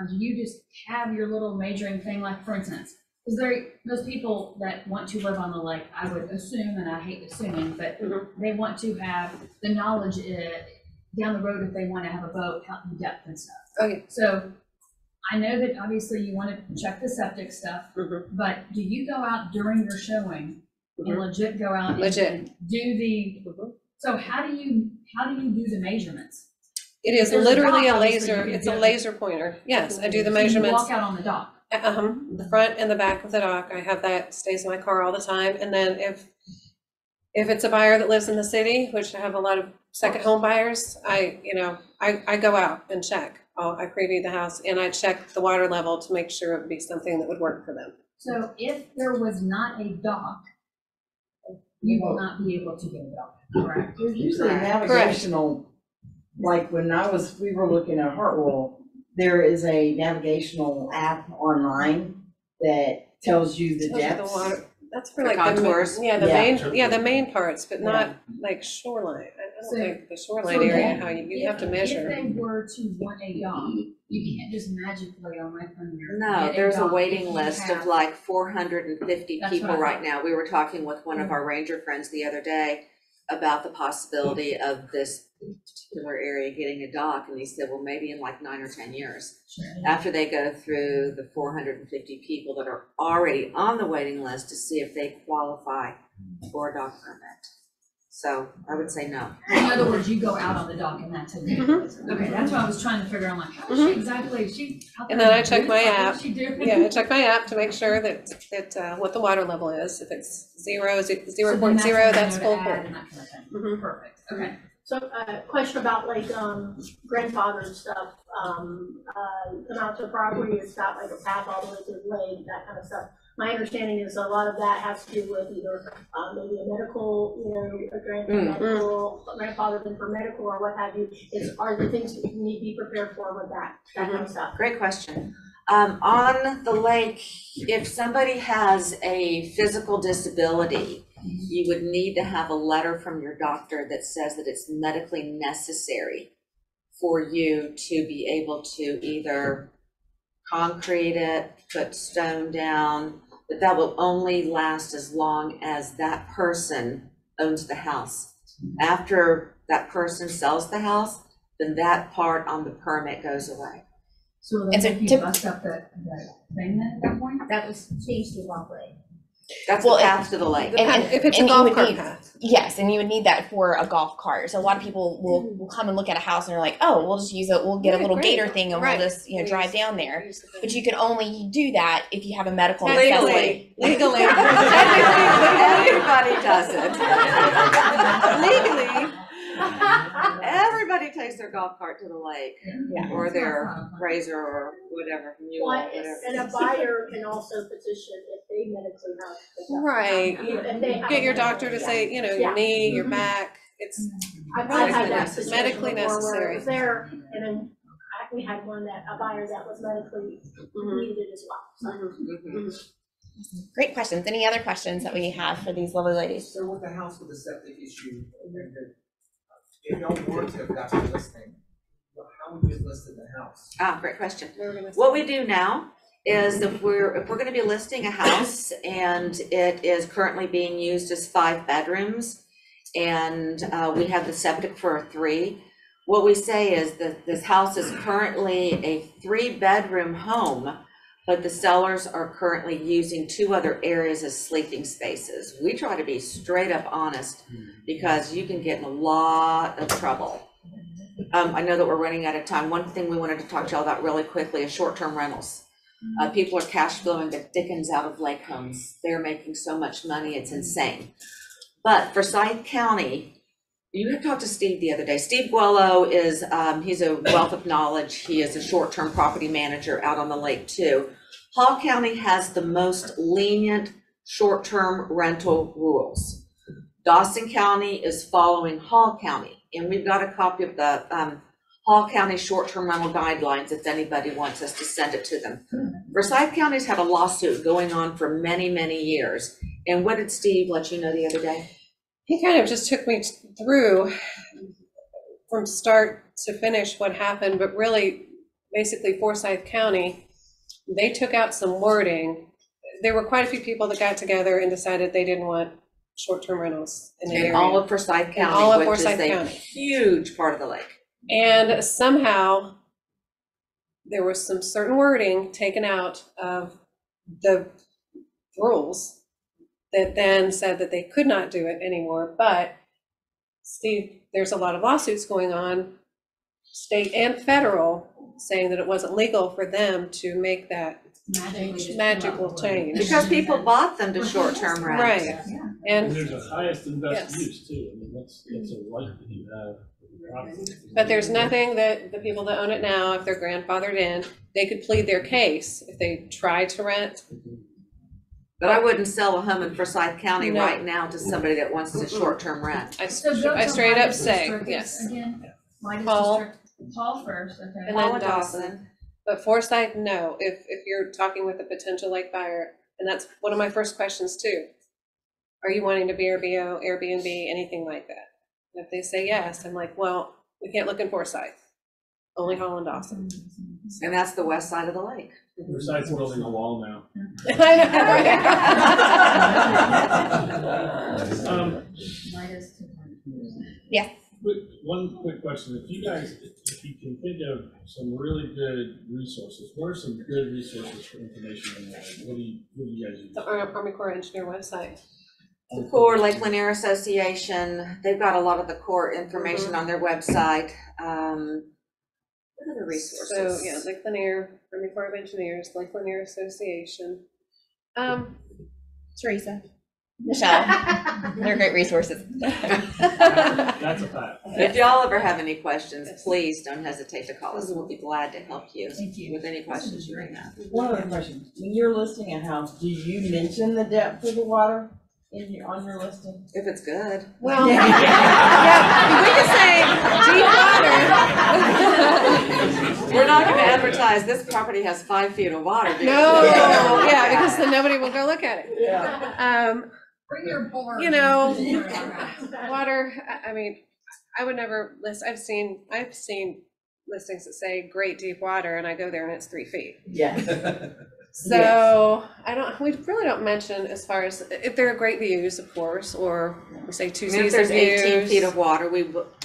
do you just have your little majoring thing, like for instance, because those people that want to live on the lake, I would assume, and I hate assuming, but they want to have the knowledge down the road if they want to have a boat out in depth and stuff. Okay. So I know that obviously you want to check the septic stuff, but do you go out during your showing and legit go out and do the, so how do you do the measurements? It is There's literally dock, a obviously, laser, you it's can a do- laser pointer. Yes, I do the So you measurements. walk out on the dock. The front and the back of the dock. I have that, stays in my car all the time. And then if it's a buyer that lives in the city, which I have a lot of second home buyers, I go out and check. I preview the house and I check the water level to make sure it would be something that would work for them. So if there was not a dock, you will not be able to get a dock, correct? There's usually a navigational, like when we were looking at Hartwell, there is a navigational app online that tells you the Tells you the depths. water. That's for The like contours? the main parts, but not like shoreline. I don't So- think the shoreline area, how you have to measure. If they were to want a dock, you can't just magically on my phone here. No, get there's a dock waiting if you list have- of like 450 That's what people I right thought. now. We were talking with one of our ranger friends the other day about the possibility of this particular area getting a dock, and he said, well, maybe in like 9 or 10 years. After they go through the 450 people that are already on the waiting list to see if they qualify for a dock permit. So I would say no. In other words, you go out on the dock and that's it. Okay, that's what I was trying to figure out. I'm like, how is she exactly, is she? out And there then I in the check booth? my Like, app. what's she doing? Yeah, I check my app to make sure that what the water level is. If it's 0.0, that's full pool. Perfect, okay. So, question about like, grandfather stuff, come out to a property, it's got like a path all the way to the lake, that kind of stuff. My understanding is a lot of that has to do with either, maybe a medical, a grandfather been for medical or what have you. Are the things that you need to be prepared for with that kind of stuff? Great question. On the lake, if somebody has a physical disability, you would need to have a letter from your doctor that says that it's medically necessary for you to be able to either concrete it, put stone down, but that will only last as long as that person owns the house. After that person sells the house, then that part on the permit goes away. So It's then a if you bust up the thing then at that point? That was changed to walkway. That's the path to the lake. If it's a and you golf would cart need- path. Yes, and you would need that for a golf cart. So a lot of people will come and look at a house and they're like, oh, we'll just use it. We'll get a Yeah, little great. gator thing and Right. we'll just drive down there. Use the- But you can only do that if you have a medical Legally. necessity. Legally. Everybody does it. Legally. Everybody takes their golf cart to the lake, Yeah. or their razor or whatever, mule, Well, whatever. and a buyer can also petition if they medically have. Right. If they have Get your a doctor to medical- say, your Yeah. knee, your back. It's I've had that situation medically before where necessary. it was there, and then we had a buyer that was medically needed as well. So. Great questions. Any other questions that we have for these lovely ladies? So with the house with the septic issue, if y'all were to have got the listing, how would you have listed the house? Great question. What we do now is if we're gonna be listing a house and it is currently being used as 5 bedrooms and we have the septic for a 3, what we say is that this house is currently a 3-bedroom home, but the sellers are currently using 2 other areas as sleeping spaces. We try to be straight up honest because you can get in a lot of trouble. I know that we're running out of time. One thing we wanted to talk to y'all about really quickly is short-term rentals. People are cash flowing the dickens out of lake homes. They're making so much money, it's insane. But for Forsyth County, you had talked to Steve the other day. Steve Guello is, he's a wealth of knowledge. He is a short-term property manager out on the lake too. Hall County has the most lenient short-term rental rules. Dawson County is following Hall County, and we've got a copy of the Hall County short-term rental guidelines if anybody wants us to send it to them. Forsyth County's had a lawsuit going on for many, many years, And what did Steve let you know the other day? He kind of just took me through from start to finish what happened, but really, basically Forsyth County, they took out some wording. There were quite a few people that got together and decided they didn't want short-term rentals in the area. In all of Forsyth In all County, of which is Forsyth a County. huge part of the lake. And somehow there was some certain wording taken out of the rules that then said that they could not do it anymore. But Steve, there's a lot of lawsuits going on, state and federal, saying that it wasn't legal for them to make that magical change. Because people bought them to short-term rent. Right. And And, there's a highest and best Yes. use too. I mean, that's a right that you have. but there's nothing that the people that own it now, if they're grandfathered in, they could plead their case if they try to rent. But I wouldn't sell a home in Forsyth County No. right now to somebody that wants to short-term rent. I So go I to straight up Midas say, District yes. Again, Midas Paul. District. Paul first, okay. And Paul then Dawson. But Forsyth, no, if you're talking with a potential lake buyer, and that's one of my first questions too. Are you wanting to VRBO, Airbnb, anything like that? And if they say yes, I'm like, well, we can't look in Forsyth, only Holland Dawson. And that's the west side of the lake. Besides building a wall now. I Midas to Yeah. One quick question. If you guys, if you can think of some really good resources, what are some good resources for information on that? What do you guys use? The Army Corps of Engineer website. The Corps Lake Lanier Association, they've got a lot of the core information on their website. What are the resources? So, yeah, Lake Lanier, Army Corps of Engineers, Lake Lanier Association. Teresa, Michele, they're great resources. That's a fact. If y'all ever have any questions, please don't hesitate to call us. We'll be glad to help you with any questions you may have. One other question, when you're listing a house, do you mention the depth of the water on your listing? If it's good. Well, yeah, we can say deep water. We're not gonna advertise, this property has 5 feet of water. No, yeah, because then nobody will go look at it. Yeah. Bring your board. You know, water, I mean, I would never list, I've seen listings that say great deep water and I go there and it's 3 feet. Yeah. So we really don't mention as far as, if there are great views, of course, or we say 2 If seasons there's 18 views. feet of water,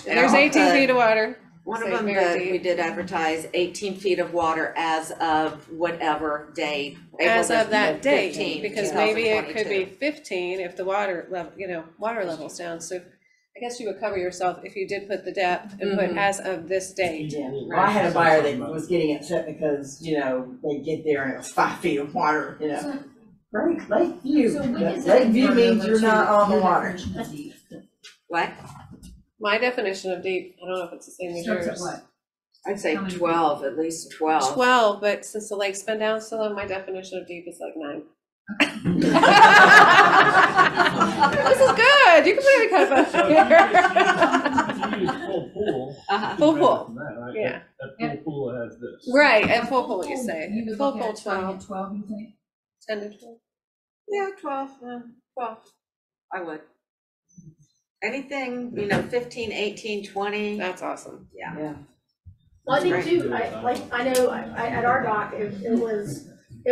There's 18 feet of water. One of Say them very that deep. we did advertise 18 feet of water as of whatever date. As April of that date, 15, because maybe it could 2022. be 15 if the water level, water level's down. So I guess you would cover yourself if you did put the depth and put as of this date. Yeah. Well, I had a buyer that was getting upset because, they get there and it was 5 feet of water, Great lake view. So when But is lake that view means over you're to not on the your water. definition of deep? What? My definition of deep, I don't know if it's the same as Starts yours. at what? I'd say How many 12, at least 12. 12, but since the lake's been down so long, my definition of deep is like 9. This is good. You can put any kind of So here. if you use full pool. Full you pool. measure from that, right? Yeah. That full pool has this. Right, at full pool, you say. You would Full look pool, at starting 12. at 12, you think? 10 to 12. Yeah, 12, 12. I would. Anything, 15, 18, 20. That's awesome. Yeah. Yeah. Well, I think Right. too, I know at our dock, it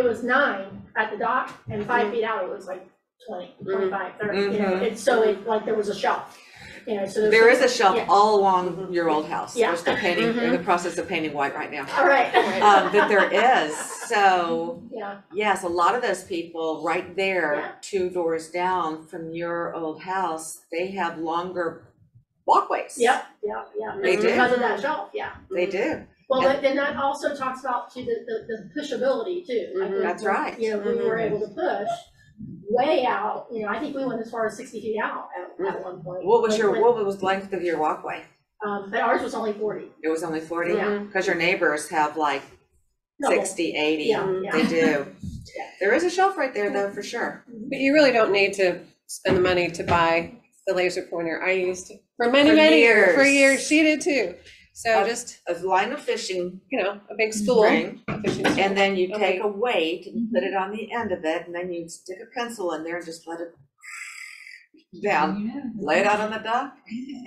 was 9 at the dock and 5 feet out, it was like 20, 25, 30, it's so there was a shelf, so. There is a shelf yeah. all along your old house. Yeah. We're still painting, in the process of painting white right now. All right. That there is, so, Yeah, yes, a lot of those people right there, Yeah. 2 doors down from your old house, they have longer walkways. yep. They do. Because of that shelf, yeah. They do. Well, then that also talks about too the pushability too. Like That's right. We were able to push way out, I think we went as far as 60 feet out at one point. What was the length of your walkway? But ours was only 40. It was only 40? Yeah. Because your neighbors have like Double. 60, 80. Yeah. They do. There is a shelf right there though, for sure. But you really don't need to spend the money to buy the laser pointer I used for many For years. years. For years, she did too. So just a line of fishing, a big spool, string, a fishing spool. and then you take Okay. a weight and put it on the end of it, and then you stick a pencil in there and just let it down, lay it out on the dock,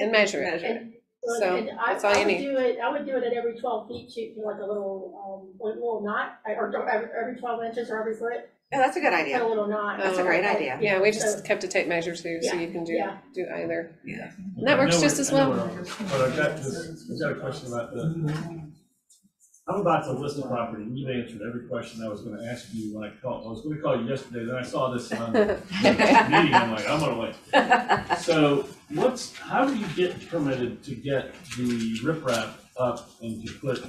and measure it. So And that's all you need. I would do it at every 12 feet, shoot like a little knot, or every 12 inches or every foot. Yeah, that's a good idea. Put a little knot. That's a great idea. Yeah, we just kept a tape measure too, so you can do either. Yeah. And that works just as well. But I've got a question about I'm about to list a property, and you've answered every question I was gonna ask you when I called. I was gonna call you yesterday, then I saw this on the meeting, I'm like, I'm gonna wait. So how do you get permitted to get the riprap up and to put,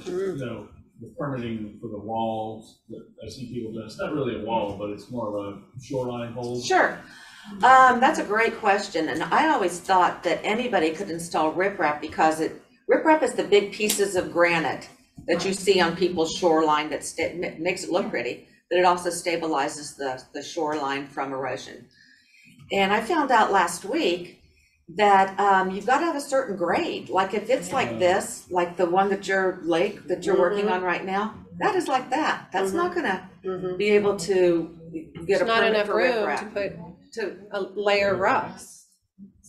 the permitting for the walls that I see people do? It's not really a wall, but it's more of a shoreline hole. Sure. That's a great question, and I always thought that anybody could install riprap because riprap is the big pieces of granite that you see on people's shoreline that makes it look pretty, but it also stabilizes the shoreline from erosion. And I found out last week that you've got to have a certain grade. Like if it's like this, like the one that your lake that you're working on right now, that is like that. That's not gonna be able to get There's a not permit enough for room riprap. to put a layer of rocks.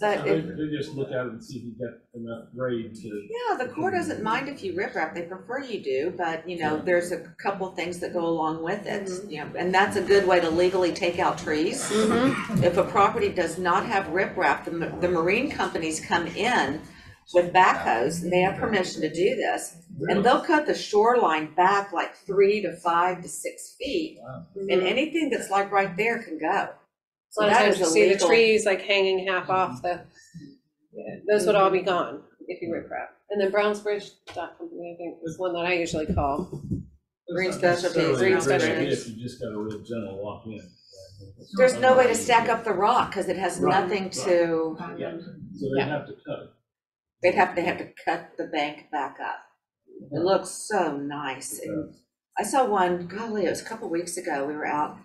But So they just look at it and see if you got enough grade to. Yeah, the Corps doesn't mind if you riprap, they prefer you do, but there's a couple things that go along with it. And that's a good way to legally take out trees. If a property does not have riprap, the marine companies come in with backhoes, and they have permission to do this, and they'll cut the shoreline back like 3 to 5 to 6 feet, and anything that's like right there can go. So a lot of times you see the trees like hanging half off those would all be gone if you riprap. And then Browns Bridge Dock Company, I think, was one that I usually call. Green Specialties. Green Specialties. If you just got a real gentle walk in. There's no way to stack up the rock because it has nothing to. So they have to cut it. They have to cut the bank back up. It looks so nice. And I saw one, golly, it was a couple weeks ago, we were out,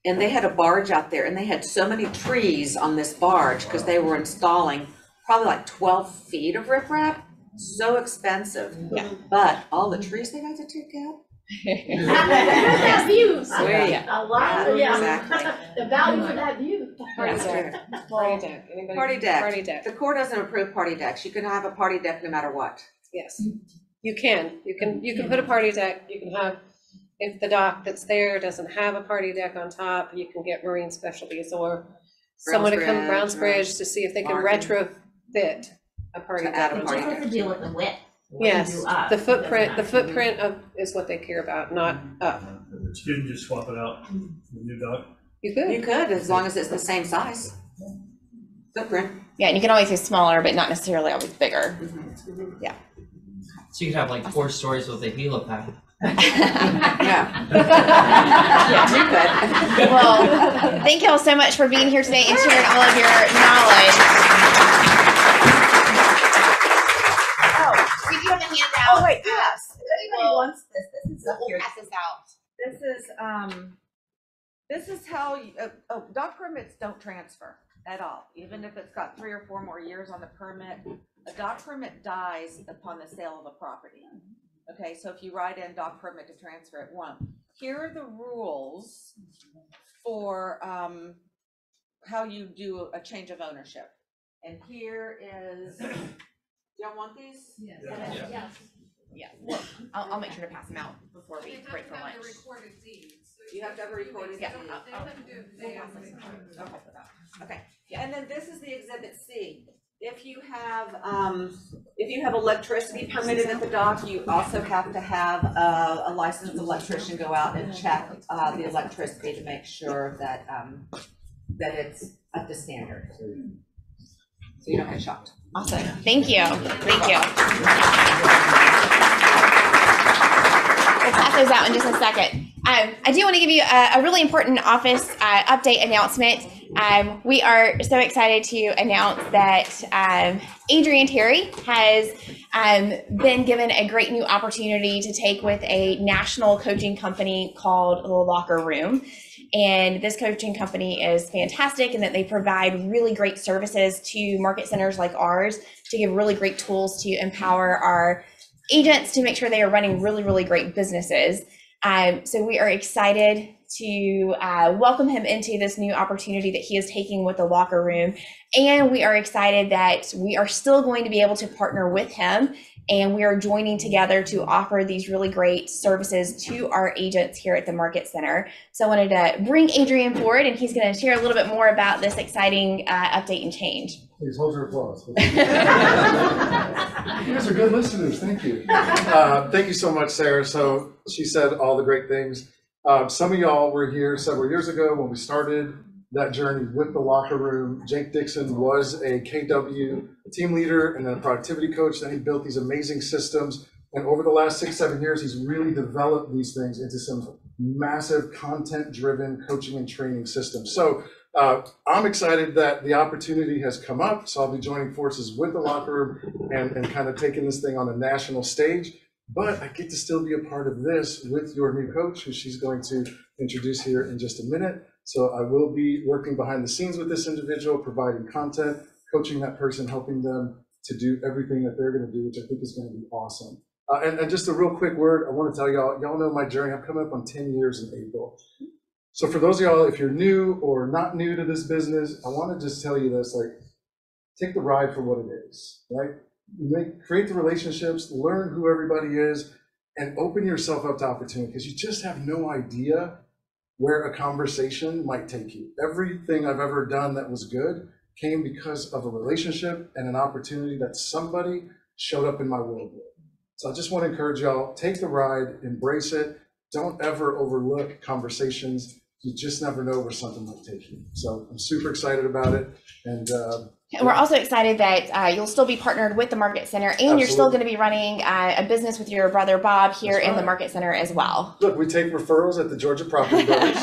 and they had a barge out there, and they had so many trees on this barge because they were installing probably like 12 feet of riprap. So expensive. Yeah. But all the trees they got to take out. That view. Sweet. A lot, yeah. Exactly. The value for that view. Party deck. Anybody? Party deck. Party deck. The Corps doesn't approve party decks. You can have a party deck no matter what. Yes, you can. You can put a party deck. You can have, if the dock that's there doesn't have a party deck on top, you can get Marine Specialties or someone to come Browns Bridge to see if they can retrofit a party deck on What's top. the deal with the width? Yes, the footprint of is what they care about, not up. But you couldn't just swap it out for the new dock? You could. You could, as long as it's the same size. Footprint. Yeah, and you can always do smaller, but not necessarily always bigger. Yeah. So you could have like 4 stories with a helipad. Yeah. Yeah, you could. Well, thank you all so much for being here today and sharing all of your knowledge. We do have a handout. Oh, wait, yes. If anybody wants this, this is up here. Pass this out. This is how you, dock permits don't transfer at all. Even if it's got 3 or 4 more years on the permit, a dock permit dies upon the sale of the property. Okay, so if you write in dock permit to transfer, it won't. Here are the rules for how you do a change of ownership. And here is, you don't want these? Yes. Yeah. Well, I'll make sure to pass them out before we break for lunch. You have to have a recorded deed. Okay. And then this is the exhibit C. If you have electricity permitted at the dock, you also have to have a licensed electrician go out and check the electricity to make sure that that it's up to standard. So you don't get shocked. Awesome. Thank you. Thank you. We'll pass those out in just a second. I do want to give you a really important office update announcement. We are so excited to announce that Adrian Terry has been given a great new opportunity to take with a national coaching company called The Locker Room. And this coaching company is fantastic in that they provide really great services to market centers like ours to give really great tools to empower our agents to make sure they are running really, really great businesses. So we are excited to welcome him into this new opportunity that he is taking with the locker room. And we are excited that we are still going to be able to partner with him, and we are joining together to offer these really great services to our agents here at the Market Center. So I wanted to bring Adrian forward, and he's going to share a little bit more about this exciting update and change. Please hold your applause. You guys are good listeners. Thank you. Thank you so much, Sarah. So she said all the great things. Some of y'all were here several years ago when we started that journey with the locker room. Jake Dixon was a KW team leader and then a productivity coach. Then he built these amazing systems. And over the last 6-7 years, he's really developed these things into some massive content-driven coaching and training systems. So I'm excited that the opportunity has come up. So I'll be joining forces with the locker room and kind of taking this thing on a national stage. But I get to still be a part of this with your new coach, who she's going to introduce here in just a minute. So I will be working behind the scenes with this individual, providing content, coaching that person, helping them to do everything that they're going to do, which I think is going to be awesome. And just a real quick word, I want to tell y'all know my journey. I'm coming up on 10 years in April. So for those of y'all, if you're new or not new to this business, I want to just tell you this, like, take the ride for what it is, right? Create the relationships, learn who everybody is, and open yourself up to opportunity, because you just have no idea where a conversation might take you. Everything I've ever done that was good came because of a relationship and an opportunity that somebody showed up in my world with. So I just want to encourage y'all, take the ride, embrace it. Don't ever overlook conversations. You just never know where something might take you. So I'm super excited about it. And we're also excited that you'll still be partnered with the Market Center, and Absolutely. You're still going to be running a business with your brother Bob here That's in the right. Market Center as well. Look, we take referrals at the Georgia Property Brothers.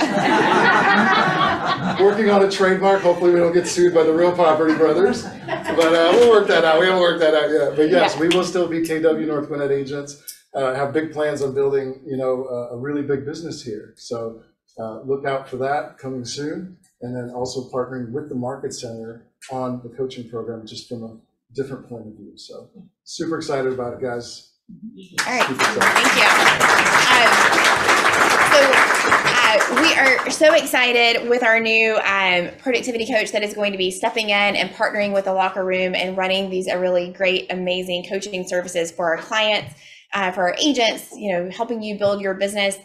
Working on a trademark. Hopefully we don't get sued by the real Property Brothers. But we'll work that out. We haven't worked that out yet. But yes, we will still be KW North Gwinnett agents. Have big plans on building, a really big business here. So look out for that coming soon. And then also partnering with the Market Center on the coaching program, just from a different point of view. So super excited about it, guys. All right, thank you. So we are so excited with our new productivity coach that is going to be stepping in and partnering with the locker room and running these really great, amazing coaching services for our clients, for our agents, helping you build your business.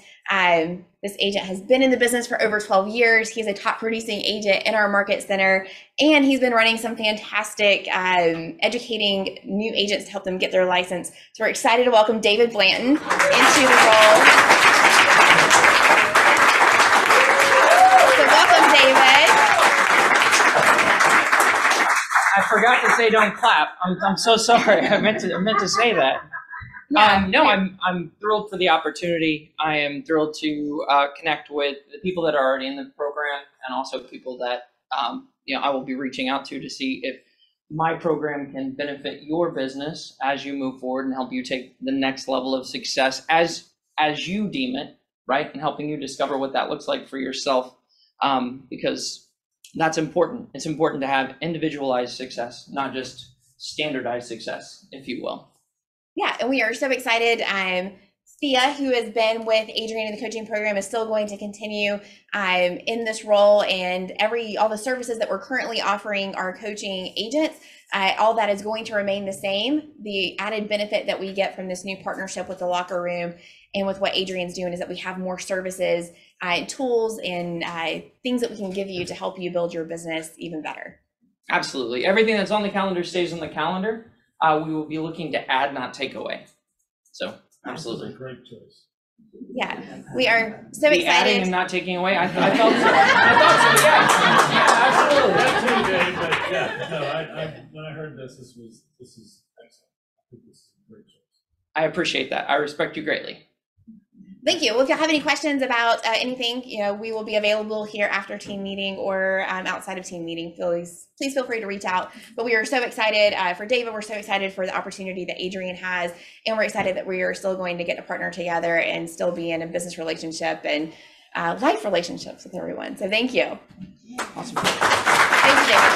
This agent has been in the business for over 12 years. He's a top producing agent in our Market Center, and he's been running some fantastic educating new agents to help them get their license. So we're excited to welcome David Blanton into the role. So welcome, David. I forgot to say don't clap. I'm so sorry. I meant to say that. No, I'm thrilled for the opportunity. I am thrilled to connect with the people that are already in the program, and also people that I will be reaching out to see if my program can benefit your business as you move forward and help you take the next level of success as you deem it, right? And helping you discover what that looks like for yourself, because that's important. It's important to have individualized success, not just standardized success, if you will. Yeah, and we are so excited. Thea, who has been with Adrian in the coaching program, is still going to continue in this role, and all the services that we're currently offering our coaching agents, all that is going to remain the same. The added benefit that we get from this new partnership with the locker room and with what Adrian's doing is that we have more services, tools, and things that we can give you to help you build your business even better. Absolutely. Everything that's on the calendar stays on the calendar. We will be looking to add, not take away. So, absolutely. That's a great choice. Yeah, we are so excited. Adding and not taking away. I thought so. Yeah, absolutely. That too, Dave. But yeah, no. When I heard this is excellent. I think this is a great choice. I appreciate that. I respect you greatly. Thank you. Well, if you have any questions about anything, we will be available here after team meeting or outside of team meeting. Please feel free to reach out. But we are so excited for David. We're so excited for the opportunity that Adrian has, and we're excited that we are still going to get to partner together and still be in a business relationship and life relationships with everyone. So thank you. Awesome. Thank you, David.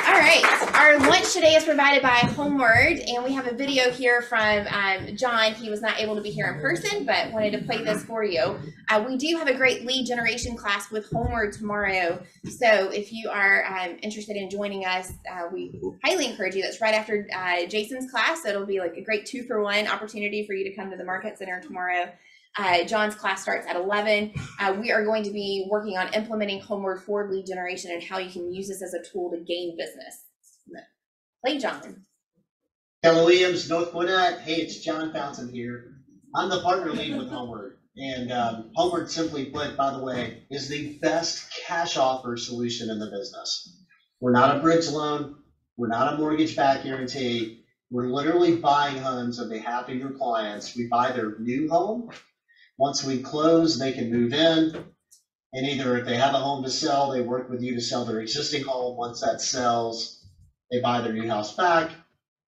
All right. Our our lunch today is provided by Homeward, and we have a video here from John. He was not able to be here in person, but wanted to play this for you. We do have a great lead generation class with Homeward tomorrow. So if you are interested in joining us, we highly encourage you. That's right after Jason's class. So it'll be like a great 2-for-1 opportunity for you to come to the Market Center tomorrow. John's class starts at 11. We are going to be working on implementing Homeward for lead generation and how you can use this as a tool to gain business. Play John. Keller Williams, North Gwinnett. Hey, it's John Fountain here. I'm the partner lead with Homeward. And Homeward, simply put, by the way, is the best cash offer solution in the business. We're not a bridge loan. We're not a mortgage-backed guarantee. We're literally buying homes on behalf of your clients. We buy their new home. Once we close, they can move in. And either if they have a home to sell, they work with you to sell their existing home. Once that sells, they buy their new house back,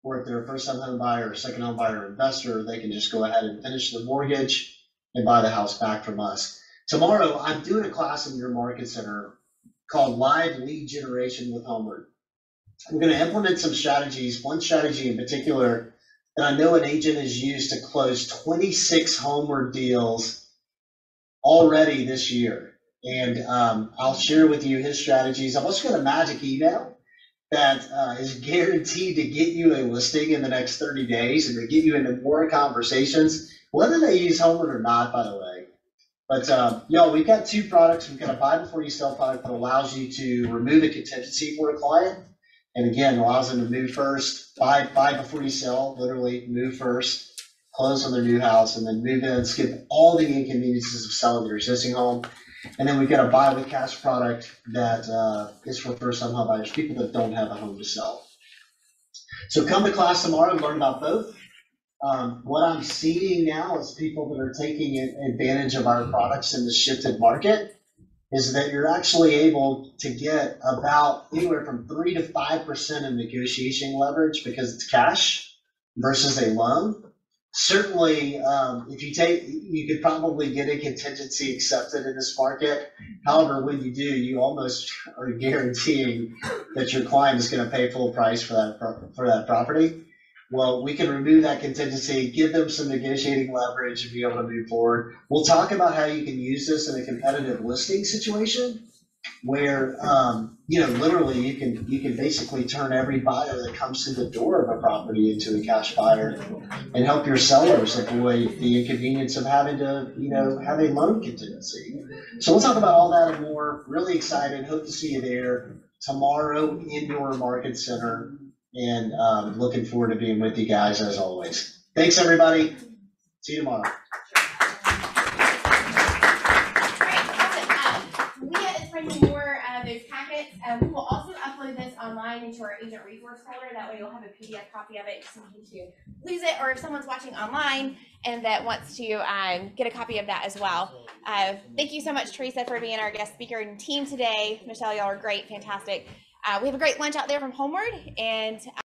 or if they're a first-time home buyer or second home buyer or investor, they can just go ahead and finish the mortgage and buy the house back from us. Tomorrow, I'm doing a class in your Market Center called Live Lead Generation with Homeward. I'm going to implement some strategies, one strategy in particular that I know an agent has used to close 26 Homeward deals already this year. And I'll share with you his strategies. I've also got a magic email that is guaranteed to get you a listing in the next 30 days and to get you into more conversations, whether they use Homeward or not, by the way. But y'all, we've got 2 products. We've got a buy before you sell product that allows you to remove a contingency for a client. And again, allows them to move first, buy before you sell, literally move first, close on their new house, and then move in, skip all the inconveniences of selling your existing home. And then we've got a buy with cash product that is for first-time home buyers, people that don't have a home to sell. So come to class tomorrow and learn about both. What I'm seeing now is people that are taking advantage of our products in the shifted market is that you're actually able to get about anywhere from 3 to 5% of negotiation leverage because it's cash versus a loan. Certainly, if you could probably get a contingency accepted in this market. However, when you do, you almost are guaranteeing that your client is going to pay full price for that property. Well, we can remove that contingency, give them some negotiating leverage, and be able to move forward. We'll talk about how you can use this in a competitive listing situation, where literally you can basically turn every buyer that comes through the door of a property into a cash buyer, and help your sellers avoid the inconvenience of having to have a loan contingency. So we'll talk about all that and more. Really excited. Hope to see you there tomorrow in your Market Center, and looking forward to being with you guys as always. Thanks everybody. See you tomorrow. More of those packets. We will also upload this online into our agent resource folder. That way you'll have a PDF copy of it just in case you lose it, or if someone's watching online and that wants to get a copy of that as well. Thank you so much, Teresa, for being our guest speaker and team today. Michele, y'all are great, fantastic. We have a great lunch out there from Homeward, and